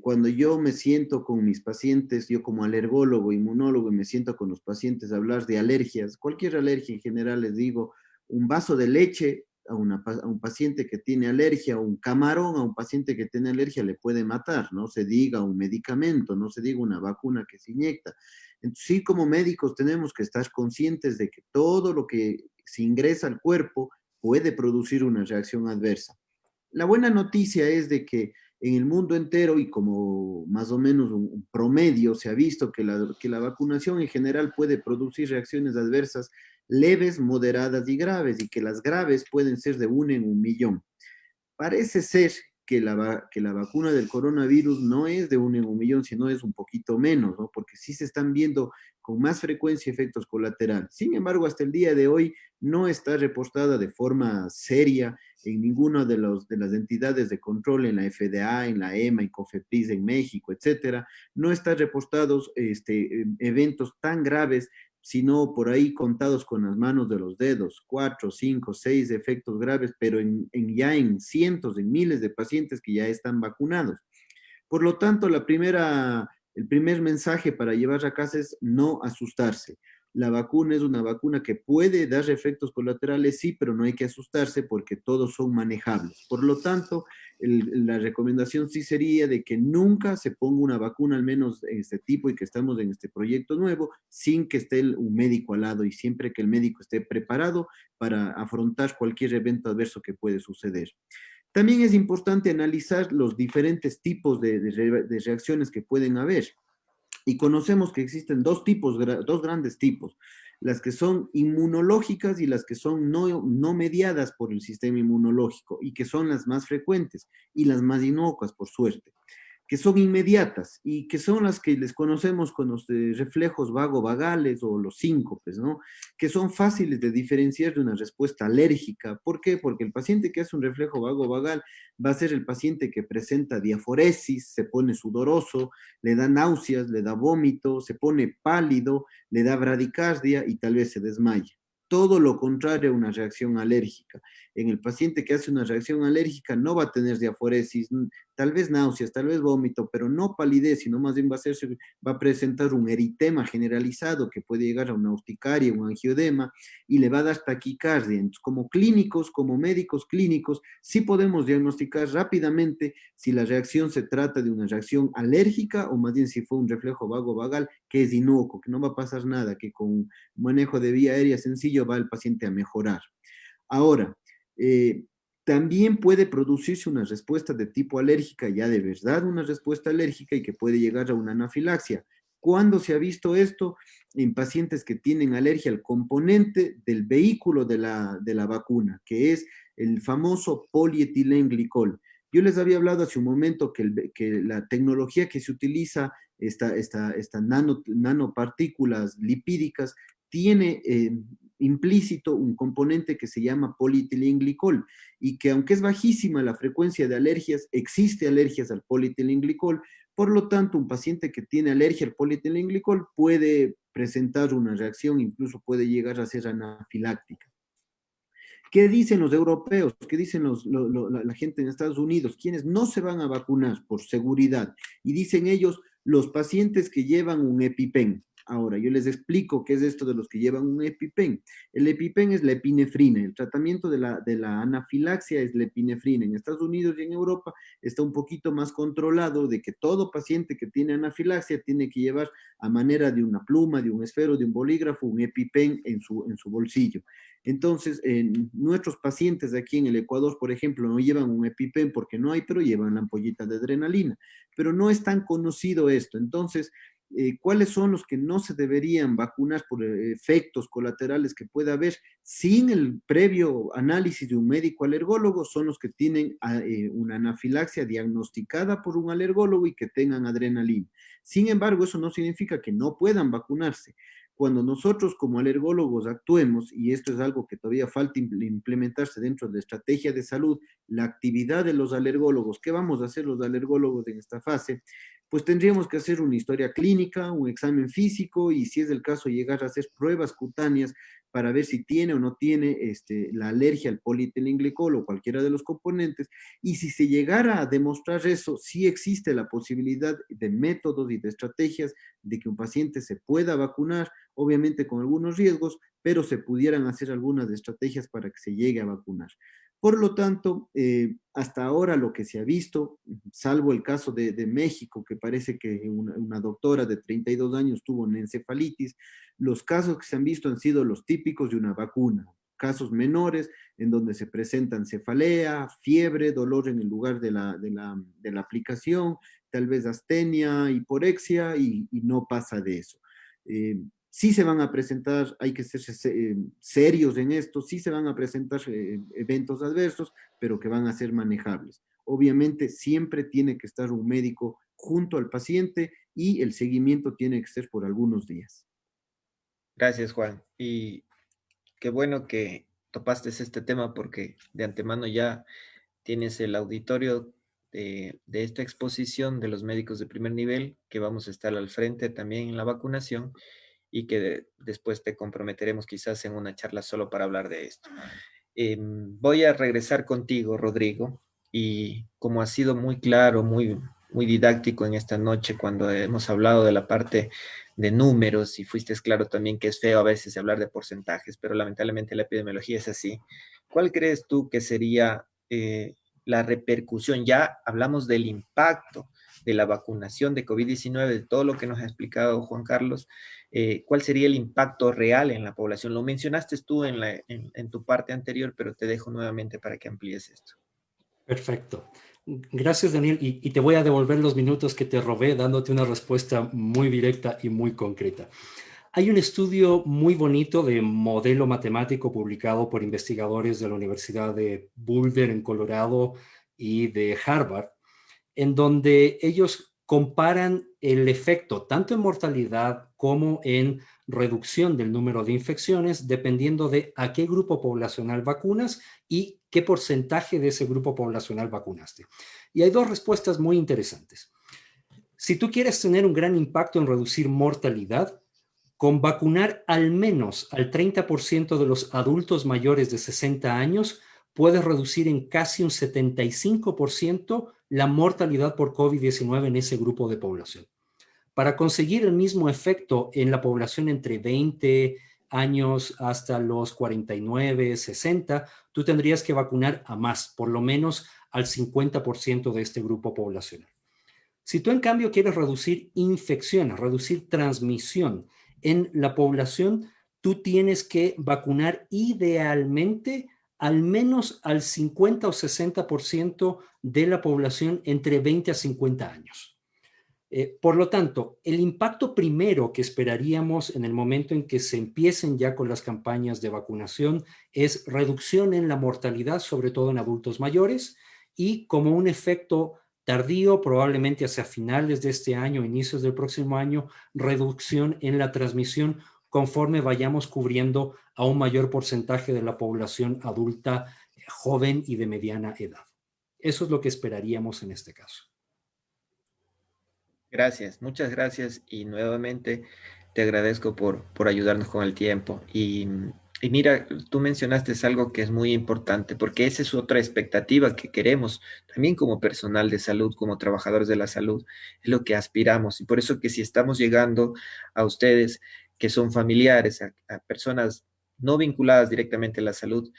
Cuando yo me siento con mis pacientes, yo como alergólogo, inmunólogo, y me siento con los pacientes a hablar de alergias, cualquier alergia en general, les digo, un vaso de leche a un paciente que tiene alergia, un camarón a un paciente que tiene alergia le puede matar, no se diga un medicamento, no se diga una vacuna que se inyecta. Entonces, sí, como médicos tenemos que estar conscientes de que todo lo que se ingresa al cuerpo puede producir una reacción adversa. La buena noticia es de que en el mundo entero y como más o menos un promedio se ha visto que la vacunación en general puede producir reacciones adversas leves, moderadas y graves, y que las graves pueden ser de 1 en 1 millón. Parece ser que la vacuna del coronavirus no es de 1 en 1.000.000, sino es un poquito menos, ¿no? Porque sí se están viendo con más frecuencia efectos colaterales. Sin embargo, hasta el día de hoy no está reportada de forma seria en ninguna de las entidades de control, en la FDA, en la EMA, en COFEPRIS en México, etcétera. No están reportados eventos tan graves, sino por ahí contados con las manos de los dedos, 4, 5, 6 efectos graves, pero ya en cientos, en miles de pacientes que ya están vacunados. Por lo tanto, el primer mensaje para llevar a casa es no asustarse. La vacuna es una vacuna que puede dar efectos colaterales, sí, pero no hay que asustarse porque todos son manejables. Por lo tanto, la recomendación sí sería de que nunca se ponga una vacuna, al menos de este tipo, y que estamos en este proyecto nuevo, sin que esté un médico al lado, y siempre que el médico esté preparado para afrontar cualquier evento adverso que puede suceder. También es importante analizar los diferentes tipos de reacciones que pueden haber. Y conocemos que existen dos grandes tipos, las que son inmunológicas y las que son no mediadas por el sistema inmunológico, y que son las más frecuentes y las más inocuas, por suerte, que son inmediatas y que son las que les conocemos con los reflejos vagovagales o los síncopes, ¿no? Que son fáciles de diferenciar de una respuesta alérgica. ¿Por qué? Porque el paciente que hace un reflejo vagovagal va a ser el paciente que presenta diaforesis, se pone sudoroso, le da náuseas, le da vómito, se pone pálido, le da bradicardia y tal vez se desmaya. Todo lo contrario a una reacción alérgica. En el paciente que hace una reacción alérgica no va a tener diaforesis, tal vez náuseas, tal vez vómito, pero no palidez, sino más bien va a presentar un eritema generalizado que puede llegar a una urticaria, un angiodema, y le va a dar taquicardia. Entonces, como clínicos, como médicos clínicos, sí podemos diagnosticar rápidamente si la reacción se trata de una reacción alérgica o más bien si fue un reflejo vagovagal que es inocuo, que no va a pasar nada, que con un manejo de vía aérea sencillo va el paciente a mejorar. Ahora, también puede producirse una respuesta de tipo alérgica, ya de verdad una respuesta alérgica, y que puede llegar a una anafilaxia. ¿Cuándo se ha visto esto? En pacientes que tienen alergia al componente del vehículo de la vacuna, que es el famoso polietilenglicol. Yo les había hablado hace un momento que la tecnología que se utiliza, estas nanopartículas lipídicas, tiene implícito un componente que se llama polietilenglicol, y que aunque es bajísima la frecuencia de alergias, existe alergias al polietilenglicol. Por lo tanto, un paciente que tiene alergia al polietilenglicol puede presentar una reacción, incluso puede llegar a ser anafiláctica. ¿Qué dicen los europeos? ¿Qué dicen la gente en Estados Unidos? Quienes no se van a vacunar por seguridad. Y dicen ellos, los pacientes que llevan un EpiPen. Ahora, yo les explico qué es esto de los que llevan un EpiPen. El EpiPen es la epinefrina. El tratamiento de la anafilaxia es la epinefrina. En Estados Unidos y en Europa está un poquito más controlado, de que todo paciente que tiene anafilaxia tiene que llevar, a manera de una pluma, de un esfero, de un bolígrafo, un EpiPen en su bolsillo. Entonces, nuestros pacientes de aquí en el Ecuador, por ejemplo, no llevan un EpiPen porque no hay, pero llevan la ampollita de adrenalina. Pero no es tan conocido esto. Entonces, ¿cuáles son los que no se deberían vacunar por efectos colaterales que pueda haber sin el previo análisis de un médico alergólogo? Son los que tienen una anafilaxia diagnosticada por un alergólogo y que tengan adrenalina. Sin embargo, eso no significa que no puedan vacunarse. Cuando nosotros como alergólogos actuemos, y esto es algo que todavía falta implementarse dentro de la estrategia de salud, la actividad de los alergólogos, ¿qué vamos a hacer los alergólogos en esta fase? Pues tendríamos que hacer una historia clínica, un examen físico, y si es el caso, llegar a hacer pruebas cutáneas para ver si tiene o no tiene la alergia al polietilenglicol o cualquiera de los componentes. Y si se llegara a demostrar eso, sí existe la posibilidad de métodos y de estrategias de que un paciente se pueda vacunar, obviamente con algunos riesgos, pero se pudieran hacer algunas estrategias para que se llegue a vacunar. Por lo tanto, hasta ahora lo que se ha visto, salvo el caso de México, que parece que una doctora de 32 años tuvo una encefalitis, los casos que se han visto han sido los típicos de una vacuna. Casos menores en donde se presentan cefalea, fiebre, dolor en el lugar de la aplicación, tal vez astenia, hiporexia, y no pasa de eso. Sí se van a presentar, hay que ser serios en esto, sí se van a presentar eventos adversos, pero que van a ser manejables. Obviamente siempre tiene que estar un médico junto al paciente y el seguimiento tiene que ser por algunos días. Gracias, Juan. Y qué bueno que topaste este tema porque de antemano ya tienes el auditorio de esta exposición de los médicos de primer nivel, que vamos a estar al frente también en la vacunación y que después te comprometeremos quizás en una charla solo para hablar de esto. Voy a regresar contigo, Rodrigo, y como ha sido muy claro, muy didáctico en esta noche cuando hemos hablado de la parte de números y fuiste claro también que es feo a veces hablar de porcentajes, pero lamentablemente la epidemiología es así. ¿Cuál crees tú que sería la repercusión? Ya hablamos del impacto de la vacunación de COVID-19, de todo lo que nos ha explicado Juan Carlos. ¿Cuál sería el impacto real en la población? Lo mencionaste tú en tu parte anterior, pero te dejo nuevamente para que amplíes esto. Perfecto. Gracias, Daniel. Y te voy a devolver los minutos que te robé dándote una respuesta muy directa y muy concreta. Hay un estudio muy bonito de modelo matemático publicado por investigadores de la Universidad de Boulder en Colorado y de Harvard, en donde ellos comparan el efecto tanto en mortalidad como en reducción del número de infecciones dependiendo de a qué grupo poblacional vacunas y qué porcentaje de ese grupo poblacional vacunaste. Y hay dos respuestas muy interesantes. Si tú quieres tener un gran impacto en reducir mortalidad, con vacunar al menos al 30% de los adultos mayores de 60 años, puedes reducir en casi un 75% la mortalidad por COVID-19 en ese grupo de población. Para conseguir el mismo efecto en la población entre 20 años hasta los 49, 60, tú tendrías que vacunar a más, por lo menos al 50% de este grupo poblacional. Si tú en cambio quieres reducir infecciones, reducir transmisión en la población, tú tienes que vacunar idealmente al menos al 50 o 60% de la población entre 20 a 50 años. Por lo tanto, el impacto primero que esperaríamos en el momento en que se empiecen ya con las campañas de vacunación es reducción en la mortalidad, sobre todo en adultos mayores, y como un efecto tardío, probablemente hacia finales de este año, inicios del próximo año, reducción en la transmisión conforme vayamos cubriendo a un mayor porcentaje de la población adulta, joven y de mediana edad. Eso es lo que esperaríamos en este caso. Gracias, muchas gracias y nuevamente te agradezco por ayudarnos con el tiempo. Y mira, tú mencionaste algo que es muy importante porque esa es otra expectativa que queremos también como personal de salud, como trabajadores de la salud, es lo que aspiramos. Y por eso que si estamos llegando a ustedes que son familiares, a personas no vinculadas directamente a la salud,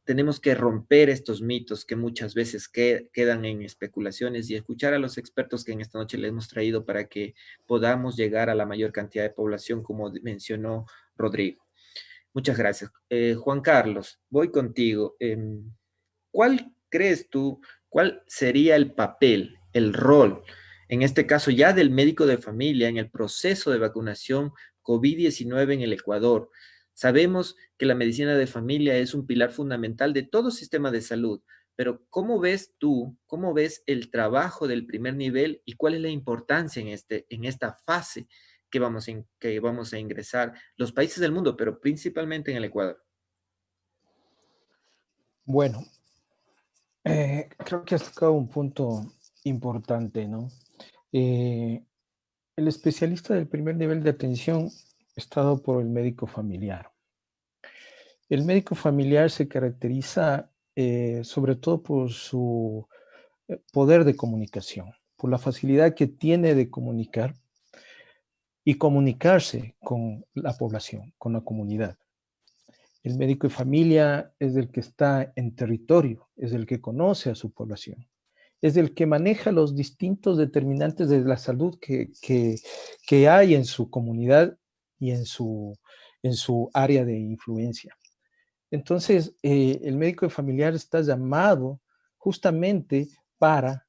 tenemos que romper estos mitos que muchas veces quedan en especulaciones y escuchar a los expertos que en esta noche les hemos traído para que podamos llegar a la mayor cantidad de población, como mencionó Rodrigo. Muchas gracias. Juan Carlos, voy contigo. ¿Cuál crees tú, cuál sería el papel, el rol, en este caso ya del médico de familia en el proceso de vacunación COVID-19 en el Ecuador? Sabemos que la medicina de familia es un pilar fundamental de todo sistema de salud, pero ¿cómo ves tú, cómo ves el trabajo del primer nivel y cuál es la importancia en esta fase que vamos a ingresar los países del mundo, pero principalmente en el Ecuador? Bueno, creo que has tocado un punto importante, ¿no? El especialista del primer nivel de atención está dado por el médico familiar. El médico familiar se caracteriza sobre todo por su poder de comunicación, por la facilidad que tiene de comunicar y comunicarse con la población, con la comunidad. El médico de familia es el que está en territorio, es el que conoce a su población, es el que maneja los distintos determinantes de la salud que hay en su comunidad y en su área de influencia. Entonces, el médico de familiar está llamado justamente para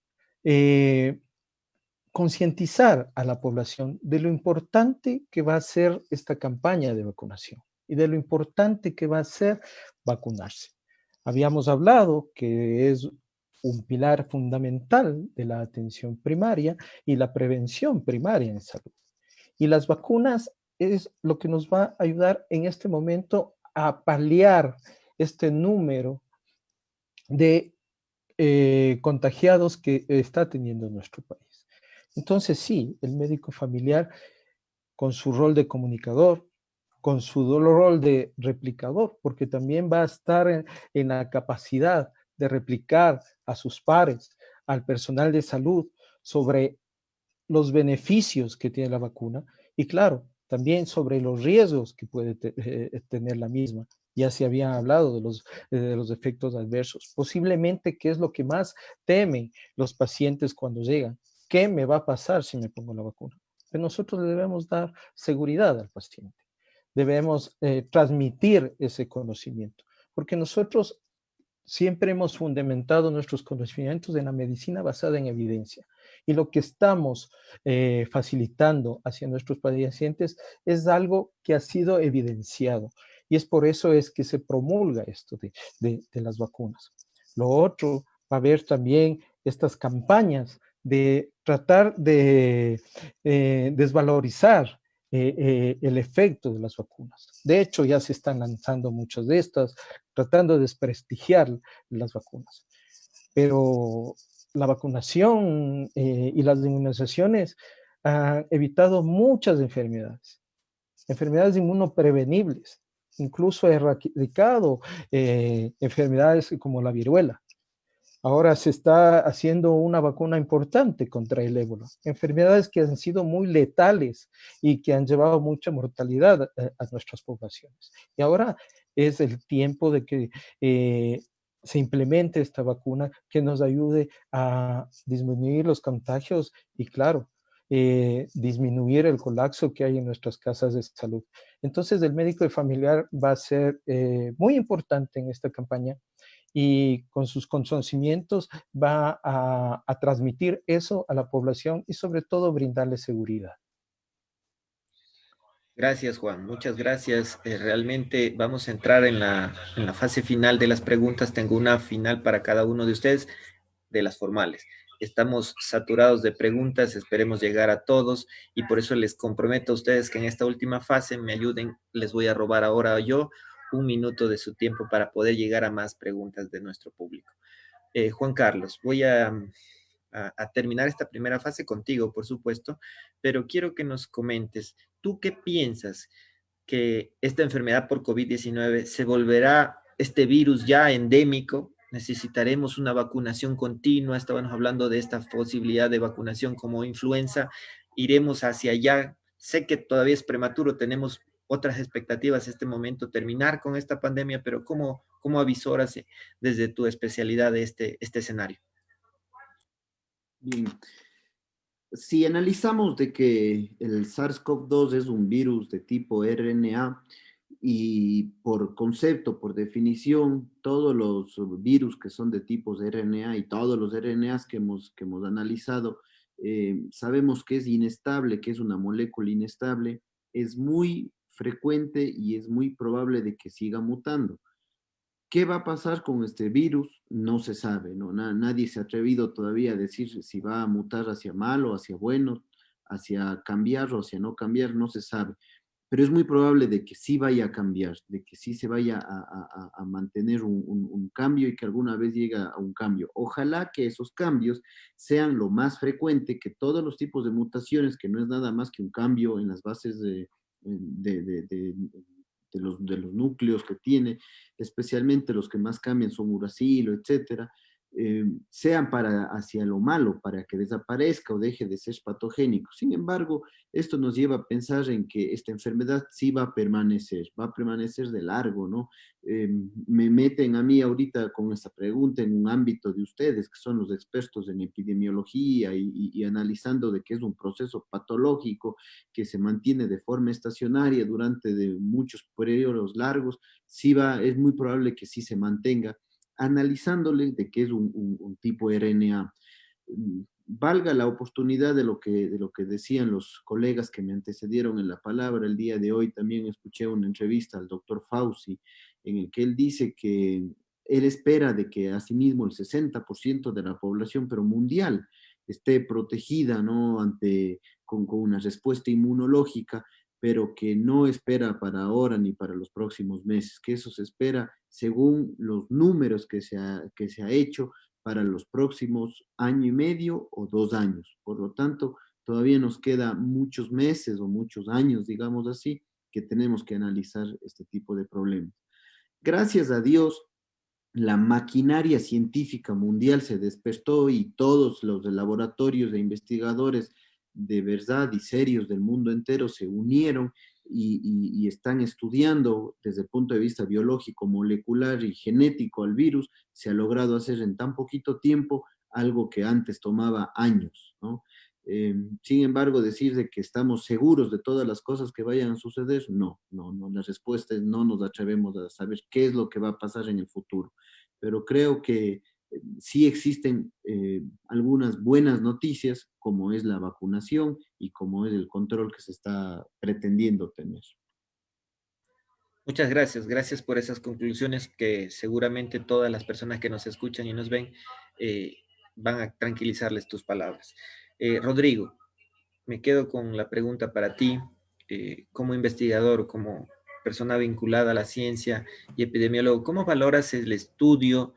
concientizar a la población de lo importante que va a ser esta campaña de vacunación y de lo importante que va a ser vacunarse. Habíamos hablado que es un pilar fundamental de la atención primaria y la prevención primaria en salud. Y las vacunas es lo que nos va a ayudar en este momento a paliar este número de contagiados que está teniendo nuestro país. Entonces sí, el médico familiar con su rol de comunicador, con su rol de replicador, porque también va a estar en la capacidad de replicar a sus pares, al personal de salud, sobre los beneficios que tiene la vacuna y claro, también sobre los riesgos que puede tener la misma. Ya se había hablado de los efectos adversos. Posiblemente, ¿qué es lo que más temen los pacientes cuando llegan? ¿Qué me va a pasar si me pongo la vacuna? Pero nosotros le debemos dar seguridad al paciente. Debemos transmitir ese conocimiento, porque nosotros siempre hemos fundamentado nuestros conocimientos en la medicina basada en evidencia. Y lo que estamos facilitando hacia nuestros pacientes es algo que ha sido evidenciado. Y es por eso es que se promulga esto de las vacunas. Lo otro, va a haber también estas campañas de tratar de desvalorizar el efecto de las vacunas. De hecho, ya se están lanzando muchas de estas, tratando de desprestigiar las vacunas. Pero la vacunación y las inmunizaciones han evitado muchas enfermedades inmunoprevenibles, incluso erradicado enfermedades como la viruela. Ahora se está haciendo una vacuna importante contra el ébola, enfermedades que han sido muy letales y que han llevado mucha mortalidad a nuestras poblaciones. Y ahora es el tiempo de que se implemente esta vacuna que nos ayude a disminuir los contagios y, claro, disminuir el colapso que hay en nuestras casas de salud. Entonces, el médico de familiar va a ser muy importante en esta campaña y con sus conocimientos va a transmitir eso a la población y sobre todo brindarle seguridad. Gracias, Juan. Muchas gracias. Realmente vamos a entrar en la fase final de las preguntas. Tengo una final para cada uno de ustedes, de las formales. Estamos saturados de preguntas, esperemos llegar a todos y por eso les comprometo a ustedes que en esta última fase me ayuden. Les voy a robar ahora yo 1 minuto de su tiempo para poder llegar a más preguntas de nuestro público. Juan Carlos, voy a terminar esta primera fase contigo, por supuesto, pero quiero que nos comentes, ¿tú qué piensas que esta enfermedad por COVID-19 se volverá este virus ya endémico? ¿Necesitaremos una vacunación continua? Estábamos hablando de esta posibilidad de vacunación como influenza. ¿Iremos hacia allá? Sé que todavía es prematuro, tenemos otras expectativas en este momento, terminar con esta pandemia, pero ¿cómo avisoras desde tu especialidad de este escenario? Bien, si analizamos de que el SARS-CoV-2 es un virus de tipo RNA y por concepto, por definición, todos los virus que son de tipos RNA y todos los RNAs que hemos analizado, sabemos que es inestable, que es una molécula inestable, es muy frecuente y es muy probable de que siga mutando. ¿Qué va a pasar con este virus? No se sabe, ¿no? Nadie se ha atrevido todavía a decir si va a mutar hacia malo, hacia bueno, hacia cambiar o hacia no cambiar, no se sabe. Pero es muy probable de que sí vaya a cambiar, de que sí se vaya a mantener un cambio y que alguna vez llegue a un cambio. Ojalá que esos cambios sean lo más frecuente que todos los tipos de mutaciones, que no es nada más que un cambio en las bases de los núcleos que tiene, especialmente los que más cambian son uracilo, etcétera, sean para hacia lo malo, para que desaparezca o deje de ser patogénico. Sin embargo, esto nos lleva a pensar en que esta enfermedad sí va a permanecer de largo, ¿no? Me meten a mí ahorita con esta pregunta en un ámbito de ustedes, que son los expertos en epidemiología y analizando de que es un proceso patológico que se mantiene de forma estacionaria durante de muchos periodos largos, es muy probable que sí se mantenga, analizándole de que es un tipo RNA. valga la oportunidad de lo que decían los colegas que me antecedieron en la palabra. El día de hoy también escuché una entrevista al doctor Fauci, en el que él dice que él espera de que asimismo el 60% de la población, pero mundial, esté protegida, ¿no? Con una respuesta inmunológica, pero que no espera para ahora ni para los próximos meses, que eso se espera según los números que se ha hecho para los próximos año y medio o 2 años. Por lo tanto, todavía nos queda muchos meses o muchos años, digamos así, que tenemos que analizar este tipo de problemas. Gracias a Dios, la maquinaria científica mundial se despertó y todos los laboratorios de investigadores de verdad y serios del mundo entero se unieron y están estudiando desde el punto de vista biológico, molecular y genético al virus. Se ha logrado hacer en tan poquito tiempo algo que antes tomaba años, ¿no? Sin embargo, decir de que estamos seguros de todas las cosas que vayan a suceder, no. La respuesta es no nos atrevemos a saber qué es lo que va a pasar en el futuro. Pero creo que sí existen algunas buenas noticias, como es la vacunación y como es el control que se está pretendiendo tener. Muchas gracias. Gracias por esas conclusiones que seguramente todas las personas que nos escuchan y nos ven van a tranquilizarles tus palabras. Rodrigo, me quedo con la pregunta para ti, como investigador, como persona vinculada a la ciencia y epidemiólogo, ¿cómo valoras el estudio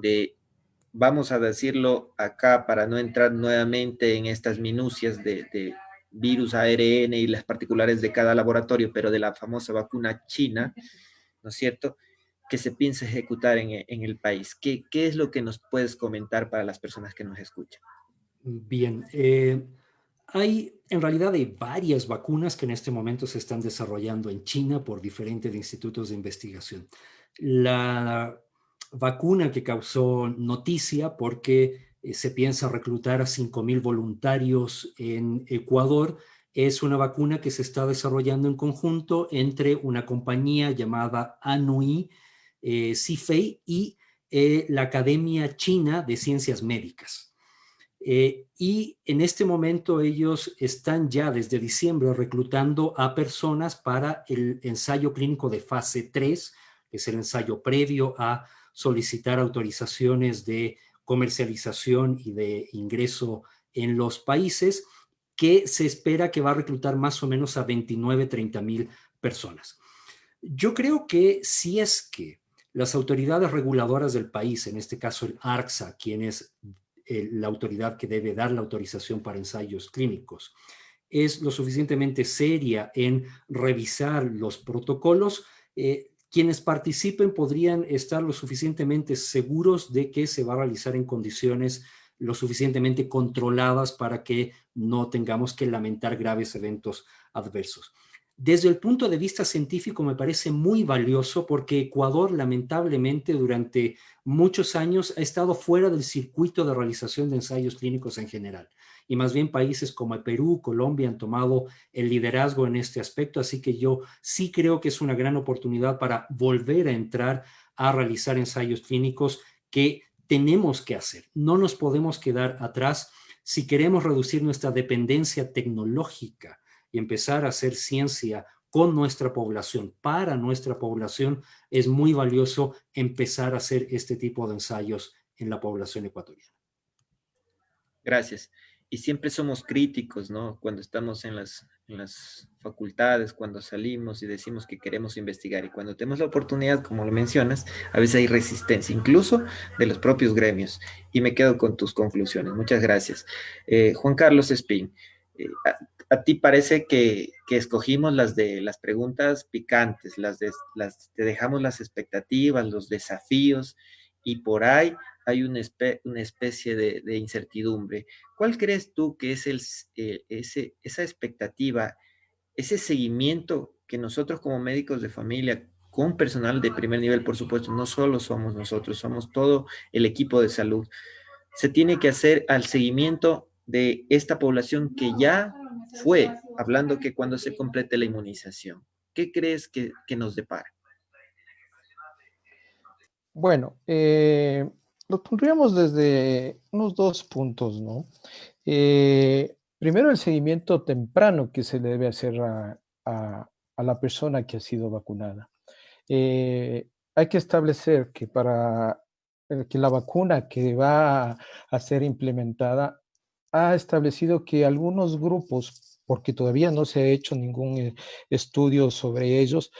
de, vamos a decirlo acá para no entrar nuevamente en estas minucias de virus, ARN y las particulares de cada laboratorio, pero de la famosa vacuna china, ¿no es cierto?, que se piensa ejecutar en el país? ¿Qué es lo que nos puedes comentar para las personas que nos escuchan? Bien, hay en realidad hay varias vacunas que en este momento se están desarrollando en China por diferentes institutos de investigación. La vacuna que causó noticia porque se piensa reclutar a 5,000 voluntarios en Ecuador es una vacuna que se está desarrollando en conjunto entre una compañía llamada Anhui, Zhifei y la Academia China de Ciencias Médicas. Y en este momento ellos están ya desde diciembre reclutando a personas para el ensayo clínico de fase 3, que es el ensayo previo a solicitar autorizaciones de comercialización y de ingreso en los países, que se espera que va a reclutar más o menos a 29-30,000 personas. Yo creo que si es que las autoridades reguladoras del país, en este caso el ARCSA, quien es la autoridad que debe dar la autorización para ensayos clínicos, es lo suficientemente seria en revisar los protocolos, quienes participen podrían estar lo suficientemente seguros de que se va a realizar en condiciones lo suficientemente controladas para que no tengamos que lamentar graves eventos adversos. Desde el punto de vista científico me parece muy valioso porque Ecuador lamentablemente durante muchos años ha estado fuera del circuito de realización de ensayos clínicos en general. Y más bien países como Perú, Colombia han tomado el liderazgo en este aspecto, así que yo sí creo que es una gran oportunidad para volver a entrar a realizar ensayos clínicos que tenemos que hacer. No nos podemos quedar atrás si queremos reducir nuestra dependencia tecnológica y empezar a hacer ciencia con nuestra población, para nuestra población. Es muy valioso empezar a hacer este tipo de ensayos en la población ecuatoriana. Gracias. Y siempre somos críticos, ¿no? Cuando estamos en las facultades, cuando salimos y decimos que queremos investigar. Y cuando tenemos la oportunidad, como lo mencionas, a veces hay resistencia, incluso de los propios gremios. Y me quedo con tus conclusiones. Muchas gracias. Juan Carlos Espín, a ti parece que escogimos las preguntas picantes, te dejamos las expectativas, los desafíos, y por ahí hay una especie de incertidumbre. ¿Cuál crees tú que es esa expectativa, ese seguimiento que nosotros como médicos de familia, con personal de primer nivel, por supuesto, no solo somos nosotros, somos todo el equipo de salud, se tiene que hacer al seguimiento de esta población que ya fue, hablando que cuando se complete la inmunización? ¿Qué crees que nos depara? Bueno, lo pondríamos desde unos 2 puntos, ¿no? Primero, el seguimiento temprano que se le debe hacer a la persona que ha sido vacunada. Hay que establecer que para que la vacuna que va a ser implementada ha establecido que algunos grupos, porque todavía no se ha hecho ningún estudio sobre ellos,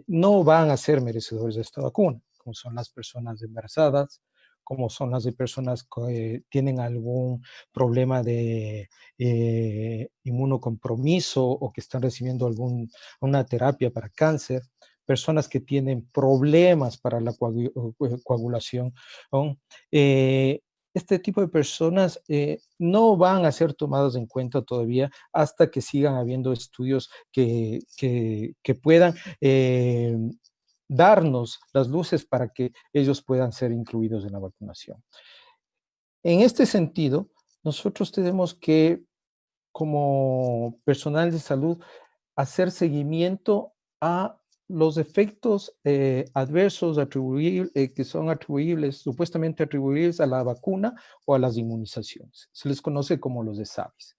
no van a ser merecedores de esta vacuna, como son las personas embarazadas, como son las de personas que tienen algún problema de inmunocompromiso o que están recibiendo una terapia para cáncer, personas que tienen problemas para la coagulación, ¿no? Este tipo de personas no van a ser tomadas en cuenta todavía hasta que sigan habiendo estudios que puedan darnos las luces para que ellos puedan ser incluidos en la vacunación. En este sentido, nosotros tenemos que, como personal de salud, hacer seguimiento a los efectos adversos que son atribuibles, supuestamente atribuibles a la vacuna o a las inmunizaciones. Se les conoce como los ESAVIS,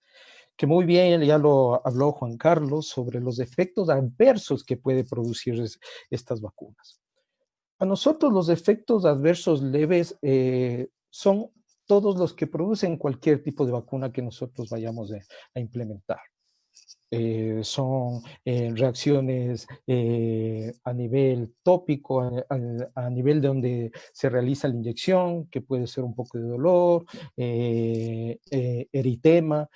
que muy bien ya lo habló Juan Carlos sobre los efectos adversos que puede producir estas vacunas. A nosotros los efectos adversos leves son todos los que producen cualquier tipo de vacuna que nosotros vayamos a implementar. Son reacciones a nivel tópico, a nivel de donde se realiza la inyección, que puede ser un poco de dolor, eritema,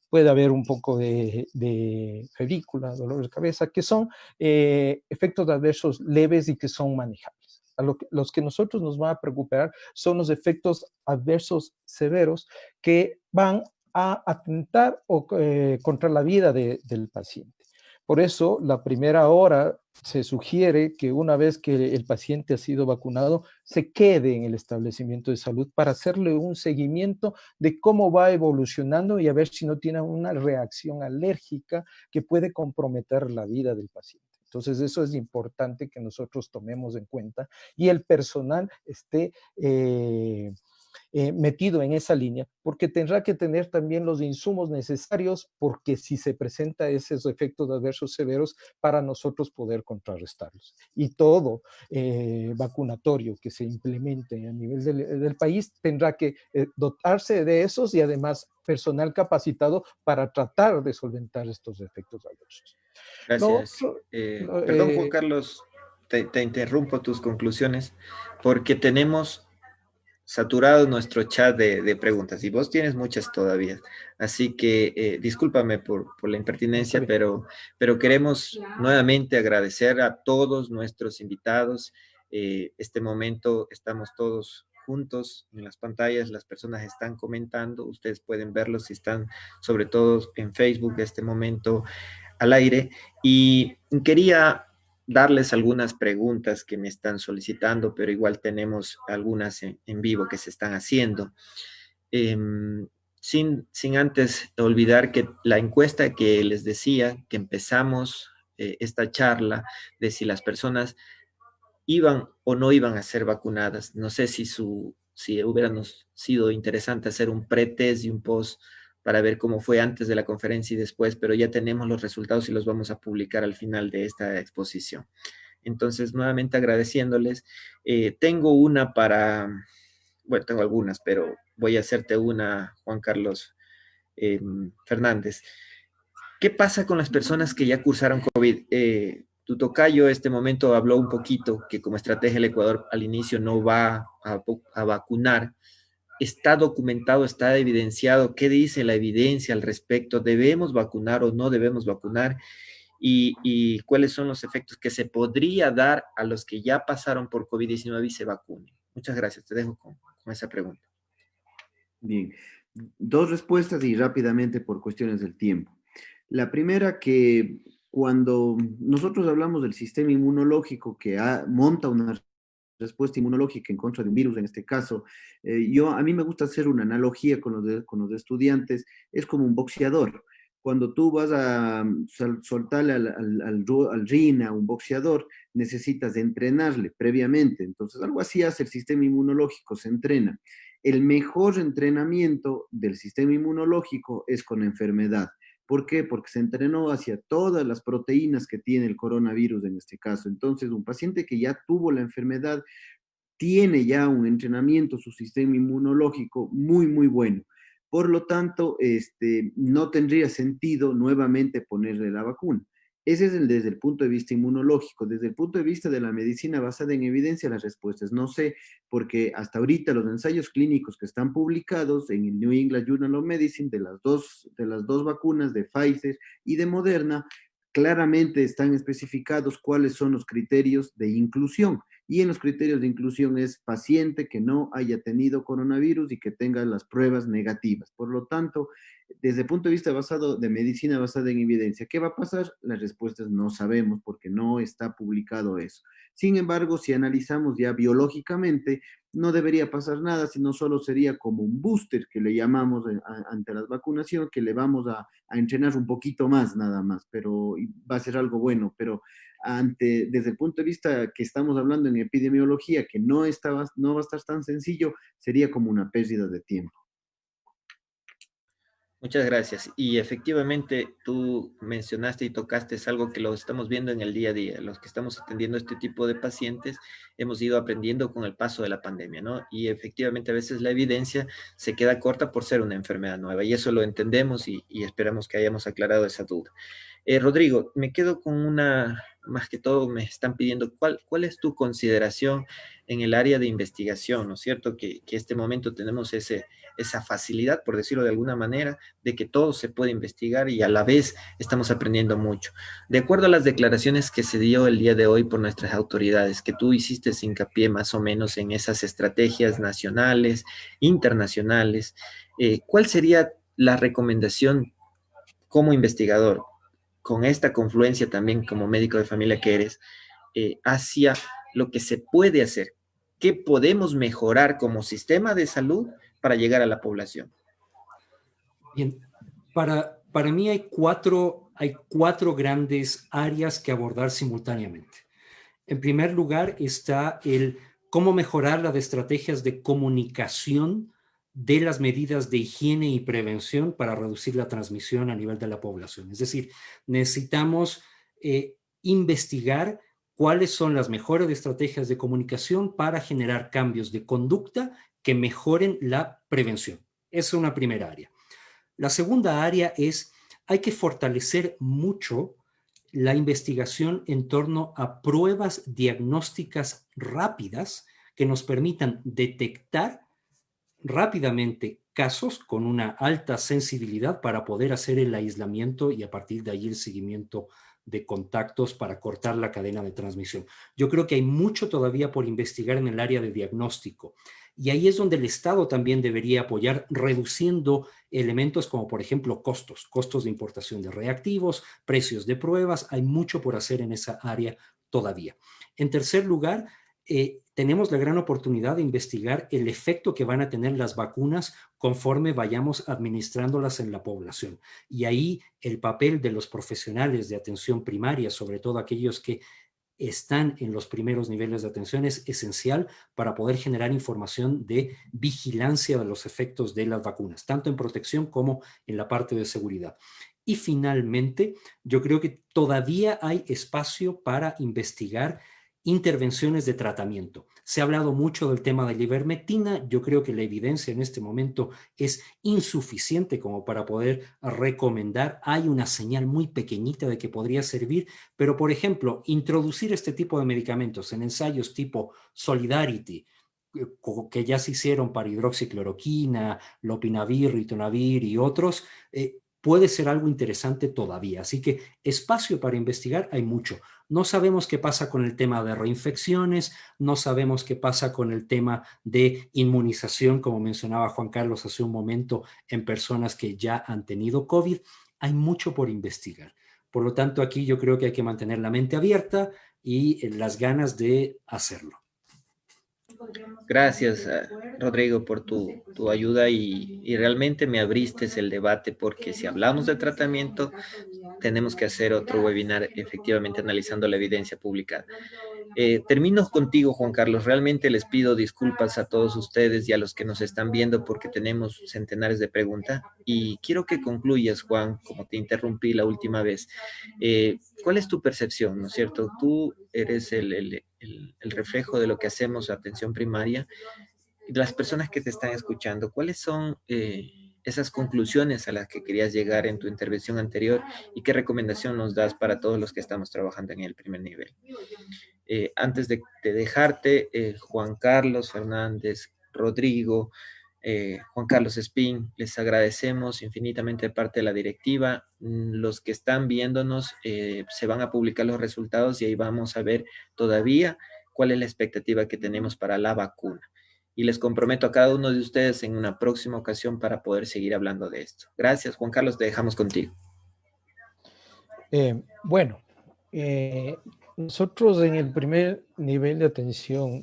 puede haber un poco de febrícula, dolor de cabeza, que son efectos adversos leves y que son manejables. Los que nosotros nos van a preocupar son los efectos adversos severos que van a atentar contra la vida del paciente. Por eso, la primera hora se sugiere que una vez que el paciente ha sido vacunado, se quede en el establecimiento de salud para hacerle un seguimiento de cómo va evolucionando y a ver si no tiene una reacción alérgica que puede comprometer la vida del paciente. Entonces, eso es importante que nosotros tomemos en cuenta y el personal esté metido en esa línea, porque tendrá que tener también los insumos necesarios, porque si se presenta esos efectos adversos severos, para nosotros poder contrarrestarlos. Y todo vacunatorio que se implemente a nivel del país tendrá que dotarse de esos y además personal capacitado para tratar de solventar estos efectos adversos. Gracias. Perdón, Juan Carlos, te interrumpo tus conclusiones, porque tenemos saturado nuestro chat de preguntas y vos tienes muchas todavía. Así que discúlpame por la impertinencia, pero queremos nuevamente agradecer a todos nuestros invitados. Este momento estamos todos juntos en las pantallas, las personas están comentando, ustedes pueden verlos si están sobre todo en Facebook de este momento al aire. Y quería darles algunas preguntas que me están solicitando, pero igual tenemos algunas en vivo que se están haciendo. Sin antes olvidar que la encuesta que les decía, que empezamos esta charla de si las personas iban o no iban a ser vacunadas. No sé si hubiéramos sido interesante hacer un pre-test y un post para ver cómo fue antes de la conferencia y después, pero ya tenemos los resultados y los vamos a publicar al final de esta exposición. Entonces, nuevamente agradeciéndoles. Tengo una bueno, tengo algunas, pero voy a hacerte una, Juan Carlos Fernández. ¿Qué pasa con las personas que ya cursaron COVID? Tu tocayo este momento habló un poquito que como estrategia el Ecuador al inicio no va a vacunar. ¿Está documentado, está evidenciado? ¿Qué dice la evidencia al respecto? ¿Debemos vacunar o no debemos vacunar? ¿Y cuáles son los efectos que se podría dar a los que ya pasaron por COVID-19 y se vacunen? Muchas gracias, te dejo con esa pregunta. Bien, dos respuestas y rápidamente por cuestiones del tiempo. La primera, que cuando nosotros hablamos del sistema inmunológico que monta una respuesta inmunológica en contra de un virus, en este caso, a mí me gusta hacer una analogía con los estudiantes, es como un boxeador. cuando tú vas a soltarle al ring a un boxeador, necesitas entrenarle previamente. Entonces, algo así hace el sistema inmunológico, se entrena. El mejor entrenamiento del sistema inmunológico es con enfermedad. ¿Por qué? Porque se entrenó hacia todas las proteínas que tiene el coronavirus en este caso. Entonces, un paciente que ya tuvo la enfermedad tiene ya un entrenamiento, su sistema inmunológico muy, muy bueno. Por lo tanto, no tendría sentido nuevamente ponerle la vacuna. Ese es desde el punto de vista inmunológico. Desde el punto de vista de la medicina basada en evidencia, las respuestas no sé, porque hasta ahorita los ensayos clínicos que están publicados en el New England Journal of Medicine de las dos vacunas, de Pfizer y de Moderna, claramente están especificados cuáles son los criterios de inclusión. Y en los criterios de inclusión es paciente que no haya tenido coronavirus y que tenga las pruebas negativas. Por lo tanto, desde el punto de vista basado de medicina basada en evidencia, ¿qué va a pasar? Las respuestas no sabemos porque no está publicado eso. Sin embargo, si analizamos ya biológicamente, no debería pasar nada, sino solo sería como un booster que le llamamos ante la vacunación, que le vamos a entrenar un poquito más nada más, pero va a ser algo bueno. Pero desde el punto de vista que estamos hablando en epidemiología, que no va a estar tan sencillo, sería como una pérdida de tiempo. Muchas gracias. Y efectivamente, tú mencionaste y tocaste algo que lo estamos viendo en el día a día. Los que estamos atendiendo este tipo de pacientes hemos ido aprendiendo con el paso de la pandemia, ¿no? Y efectivamente a veces la evidencia se queda corta por ser una enfermedad nueva y eso lo entendemos y esperamos que hayamos aclarado esa duda. Rodrigo, me quedo con más que todo me están pidiendo, ¿cuál es tu consideración en el área de investigación? ¿No es cierto? Que este momento tenemos esa facilidad, por decirlo de alguna manera, de que todo se puede investigar y a la vez estamos aprendiendo mucho. De acuerdo a las declaraciones que se dio el día de hoy por nuestras autoridades, que tú hiciste hincapié más o menos en esas estrategias nacionales, internacionales, ¿cuál sería la recomendación como investigador, con esta confluencia también como médico de familia que eres, hacia lo que se puede hacer? ¿Qué podemos mejorar como sistema de salud para llegar a la población? Bien, para mí hay cuatro grandes áreas que abordar simultáneamente. En primer lugar está el cómo mejorar las estrategias de comunicación de las medidas de higiene y prevención para reducir la transmisión a nivel de la población. Es decir, necesitamos investigar cuáles son las mejores estrategias de comunicación para generar cambios de conducta que mejoren la prevención. Esa es una primera área. La segunda área es, hay que fortalecer mucho la investigación en torno a pruebas diagnósticas rápidas que nos permitan detectar rápidamente casos con una alta sensibilidad para poder hacer el aislamiento y a partir de ahí el seguimiento de contactos para cortar la cadena de transmisión. Yo creo que hay mucho todavía por investigar en el área de diagnóstico y ahí es donde el Estado también debería apoyar reduciendo elementos como por ejemplo costos de importación de reactivos, precios de pruebas. Hay mucho por hacer en esa área todavía. En tercer lugar, tenemos la gran oportunidad de investigar el efecto que van a tener las vacunas conforme vayamos administrándolas en la población. Y ahí el papel de los profesionales de atención primaria, sobre todo aquellos que están en los primeros niveles de atención, es esencial para poder generar información de vigilancia de los efectos de las vacunas, tanto en protección como en la parte de seguridad. Y finalmente, yo creo que todavía hay espacio para investigar intervenciones de tratamiento. Se ha hablado mucho del tema de la ivermectina. Yo creo que la evidencia en este momento es insuficiente como para poder recomendar. Hay una señal muy pequeñita de que podría servir, pero por ejemplo, introducir este tipo de medicamentos en ensayos tipo Solidarity, que ya se hicieron para hidroxicloroquina, lopinavir, ritonavir y otros, puede ser algo interesante todavía. Así que espacio para investigar hay mucho. No sabemos qué pasa con el tema de reinfecciones, no sabemos qué pasa con el tema de inmunización, como mencionaba Juan Carlos hace un momento, en personas que ya han tenido COVID. Hay mucho por investigar. Por lo tanto, aquí yo creo que hay que mantener la mente abierta y las ganas de hacerlo. Gracias, Rodrigo, por tu ayuda y realmente me abriste el debate porque si hablamos de tratamiento, tenemos que hacer otro webinar efectivamente analizando la evidencia publicada. Termino contigo, Juan Carlos. Realmente les pido disculpas a todos ustedes y a los que nos están viendo porque tenemos centenares de preguntas. Y quiero que concluyas, Juan, como te interrumpí la última vez. ¿Cuál es tu percepción, no es cierto? Tú eres el reflejo de lo que hacemos, atención primaria. Las personas que te están escuchando, ¿cuáles son esas conclusiones a las que querías llegar en tu intervención anterior y qué recomendación nos das para todos los que estamos trabajando en el primer nivel? Antes de dejarte, Juan Carlos Fernández, Rodrigo, Juan Carlos Espín, les agradecemos infinitamente de parte de la directiva. Los que están viéndonos, se van a publicar los resultados y ahí vamos a ver todavía cuál es la expectativa que tenemos para la vacuna. Y les comprometo a cada uno de ustedes en una próxima ocasión para poder seguir hablando de esto. Gracias, Juan Carlos, te dejamos contigo. Bueno, nosotros en el primer nivel de atención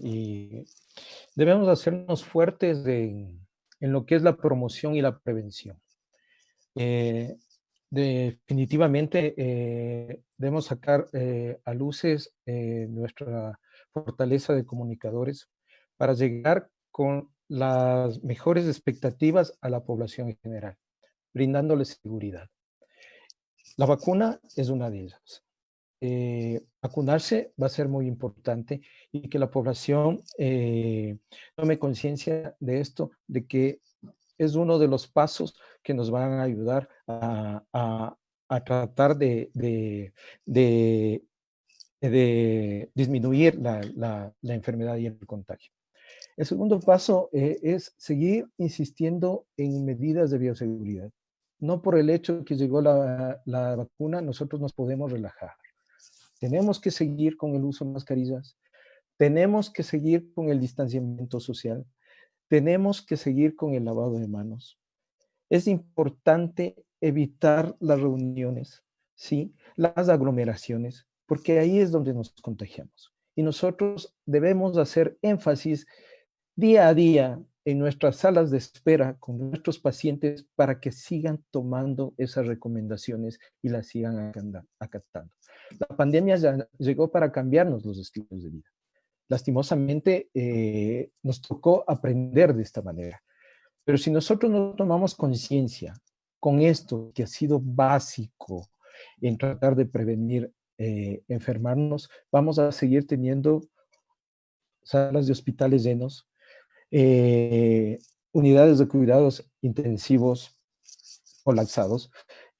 debemos hacernos fuertes en lo que es la promoción y la prevención. Definitivamente debemos sacar a luces nuestra fortaleza de comunicadores para llegar con las mejores expectativas a la población en general, brindándoles seguridad. La vacuna es una de ellas. Vacunarse va a ser muy importante y que la población tome conciencia de esto, de que es uno de los pasos que nos van a ayudar a tratar de disminuir la enfermedad y el contagio. El segundo paso es seguir insistiendo en medidas de bioseguridad. No por el hecho de que llegó la vacuna, nosotros nos podemos relajar. Tenemos que seguir con el uso de mascarillas, tenemos que seguir con el distanciamiento social, tenemos que seguir con el lavado de manos. Es importante evitar las reuniones, ¿sí? Las aglomeraciones, porque ahí es donde nos contagiamos. Y nosotros debemos hacer énfasis día a día en nuestras salas de espera con nuestros pacientes para que sigan tomando esas recomendaciones y las sigan acatando. La pandemia ya llegó para cambiarnos los estilos de vida. Lastimosamente, nos tocó aprender de esta manera. Pero si nosotros no tomamos conciencia con esto que ha sido básico en tratar de prevenir enfermarnos, vamos a seguir teniendo salas de hospitales llenos, unidades de cuidados intensivos colapsados.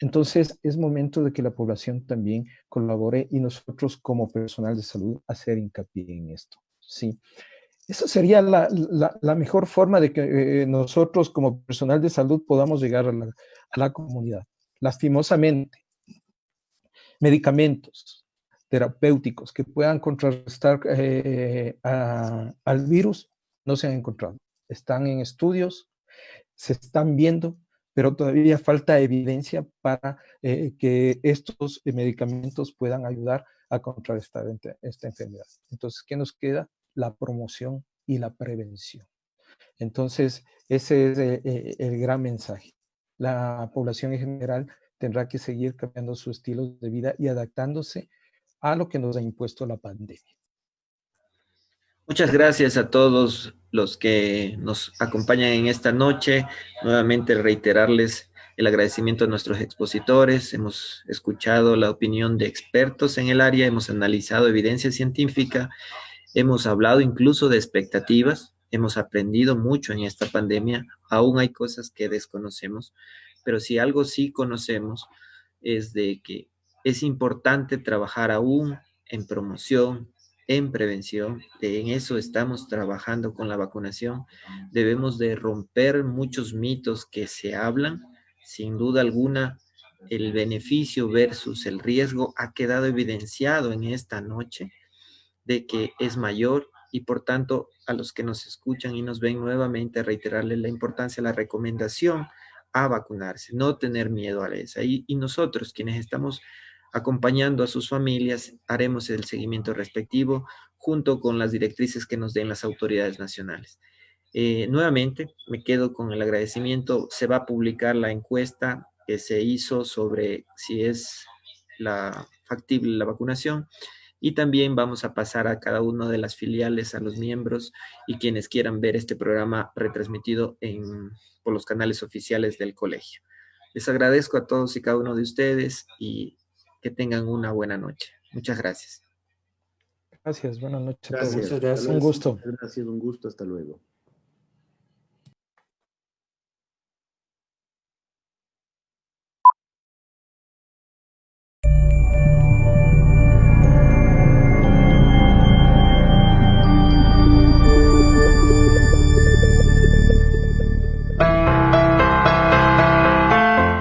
Entonces es momento de que la población también colabore y nosotros como personal de salud hacer hincapié en esto, ¿sí? Esa sería la mejor forma de que nosotros como personal de salud podamos llegar a la comunidad. Lastimosamente, medicamentos terapéuticos que puedan contrarrestar al virus no se han encontrado. Están en estudios, se están viendo, pero todavía falta evidencia para que estos medicamentos puedan ayudar a contrarrestar esta enfermedad. Entonces, ¿qué nos queda? La promoción y la prevención. Entonces, ese es el gran mensaje. La población en general tendrá que seguir cambiando su estilo de vida y adaptándose a lo que nos ha impuesto la pandemia. Muchas gracias a todos los que nos acompañan en esta noche. Nuevamente reiterarles el agradecimiento a nuestros expositores. Hemos escuchado la opinión de expertos en el área, hemos analizado evidencia científica, hemos hablado incluso de expectativas, hemos aprendido mucho en esta pandemia. Aún hay cosas que desconocemos, pero si algo sí conocemos es de que es importante trabajar aún en promoción, en prevención. En eso estamos trabajando con la vacunación. Debemos de romper muchos mitos que se hablan. Sin duda alguna, el beneficio versus el riesgo ha quedado evidenciado en esta noche de que es mayor y por tanto a los que nos escuchan y nos ven nuevamente reiterarles la importancia, la recomendación a vacunarse, no tener miedo a eso. Y nosotros quienes estamos acompañando a sus familias, haremos el seguimiento respectivo junto con las directrices que nos den las autoridades nacionales. Nuevamente, me quedo con el agradecimiento. Se va a publicar la encuesta que se hizo sobre si es factible la vacunación, y también vamos a pasar a cada una de las filiales, a los miembros y quienes quieran ver este programa retransmitido por los canales oficiales del colegio. Les agradezco a todos y cada uno de ustedes y que tengan una buena noche. Muchas gracias. Gracias, buenas noches a Gracias. todos. Gracias. Un gusto. Gracias, un gusto. Hasta luego.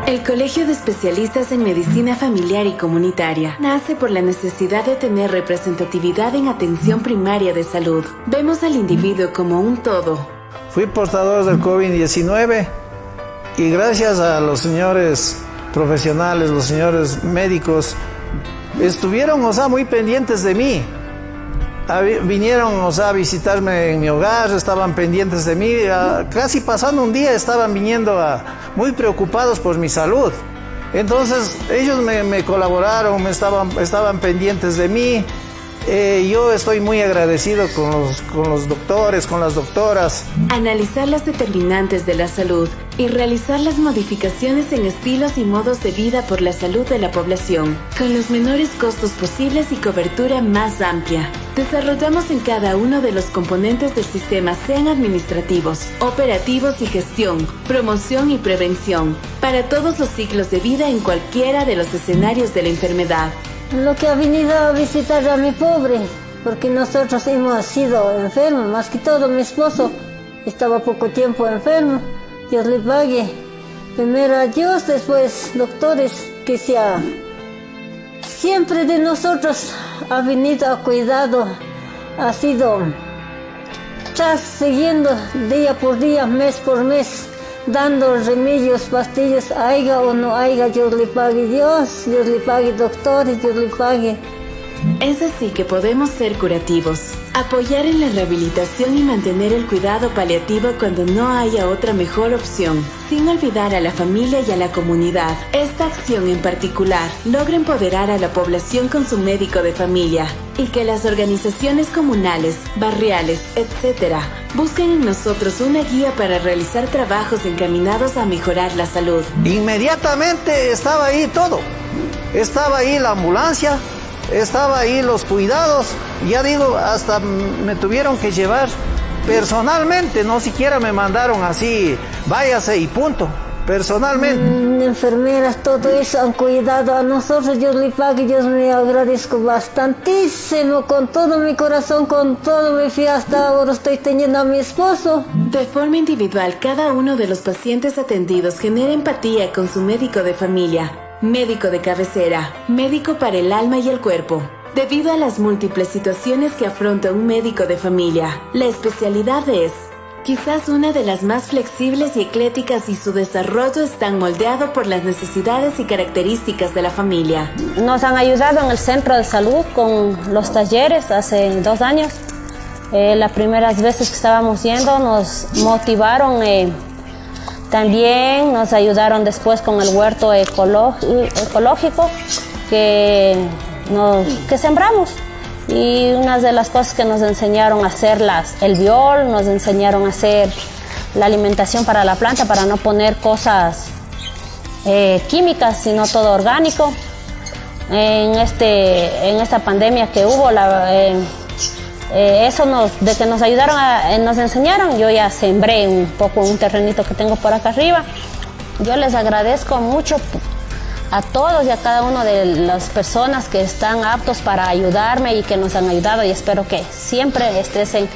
El Colegio de Especialistas en Medicina Familiar y Comunitaria nace por la necesidad de tener representatividad en atención primaria de salud. Vemos al individuo como un todo. Fui portador del COVID-19 y gracias a los señores profesionales, los señores médicos, estuvieron, muy pendientes de mí. Vinieron, a visitarme en mi hogar, estaban pendientes de mí, casi pasando un día estaban viniendo muy preocupados por mi salud. Entonces ellos me colaboraron, estaban pendientes de mí. Yo estoy muy agradecido con los doctores, con las doctoras. Analizar las determinantes de la salud y realizar las modificaciones en estilos y modos de vida por la salud de la población, con los menores costos posibles y cobertura más amplia. Desarrollamos en cada uno de los componentes del sistema, sean administrativos, operativos y gestión, promoción y prevención, para todos los ciclos de vida en cualquiera de los escenarios de la enfermedad. Lo que ha venido a visitar a mi pobre, porque nosotros hemos sido enfermos, más que todo mi esposo estaba poco tiempo enfermo. Dios le pague. Primero a Dios, después doctores, que siempre de nosotros ha venido a cuidado, ha sido siguiendo día por día, mes por mes, dando remedios, pastillas, haya o no haya, Dios le pague Dios le pague doctores, Dios le pague. Es así que podemos ser curativos, apoyar en la rehabilitación y mantener el cuidado paliativo cuando no haya otra mejor opción, sin olvidar a la familia y a la comunidad. Esta acción en particular logra empoderar a la población con su médico de familia y que las organizaciones comunales, barriales, etc., busquen en nosotros una guía para realizar trabajos encaminados a mejorar la salud. Inmediatamente estaba ahí todo. Estaba ahí la ambulancia, estaba ahí los cuidados, ya digo, hasta me tuvieron que llevar personalmente, no siquiera me mandaron así, váyase y punto, personalmente. Enfermeras, todo eso han cuidado a nosotros, Dios le pague, Dios me agradezco bastantísimo, con todo mi corazón, con todo mi fe, hasta ahora estoy teniendo a mi esposo. De forma individual, cada uno de los pacientes atendidos genera empatía con su médico de familia, médico de cabecera, médico para el alma y el cuerpo. Debido a las múltiples situaciones que afronta un médico de familia, la especialidad es quizás una de las más flexibles y eclécticas, y su desarrollo está moldeado por las necesidades y características de la familia. Nos han ayudado en el centro de salud con los talleres hace 2 años. Las primeras veces que estábamos yendo nos motivaron. También nos ayudaron después con el huerto ecológico que sembramos. Y una de las cosas que nos enseñaron a hacer el biol, nos enseñaron a hacer la alimentación para la planta, para no poner cosas químicas, sino todo orgánico. En esta pandemia que hubo, de que nos ayudaron, nos enseñaron. Yo ya sembré un poco un terrenito que tengo por acá arriba. Yo les agradezco mucho a todos y a cada una de las personas que están aptos para ayudarme y que nos han ayudado, y espero que siempre estés en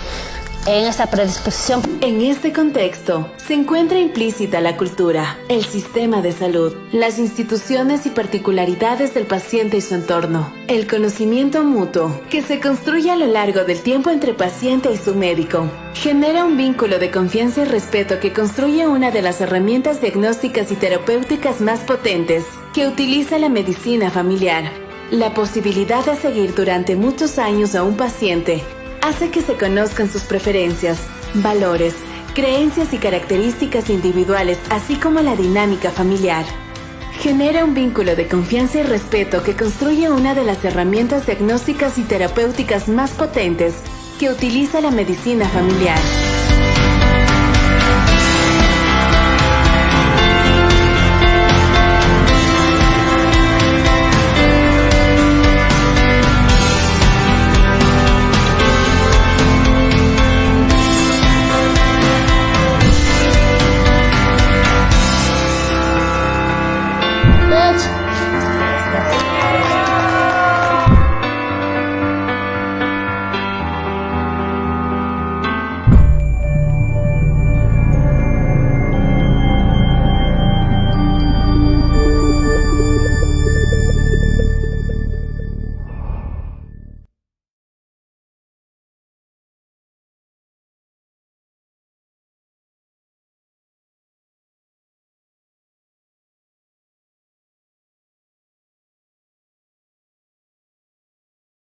esta predisposición. En este contexto, se encuentra implícita la cultura, el sistema de salud, las instituciones y particularidades del paciente y su entorno, el conocimiento mutuo que se construye a lo largo del tiempo entre paciente y su médico. Genera un vínculo de confianza y respeto que construye una de las herramientas diagnósticas y terapéuticas más potentes que utiliza la medicina familiar. La posibilidad de seguir durante muchos años a un paciente hace que se conozcan sus preferencias, valores, creencias y características individuales, así como la dinámica familiar. Genera un vínculo de confianza y respeto que construye una de las herramientas diagnósticas y terapéuticas más potentes que utiliza la medicina familiar.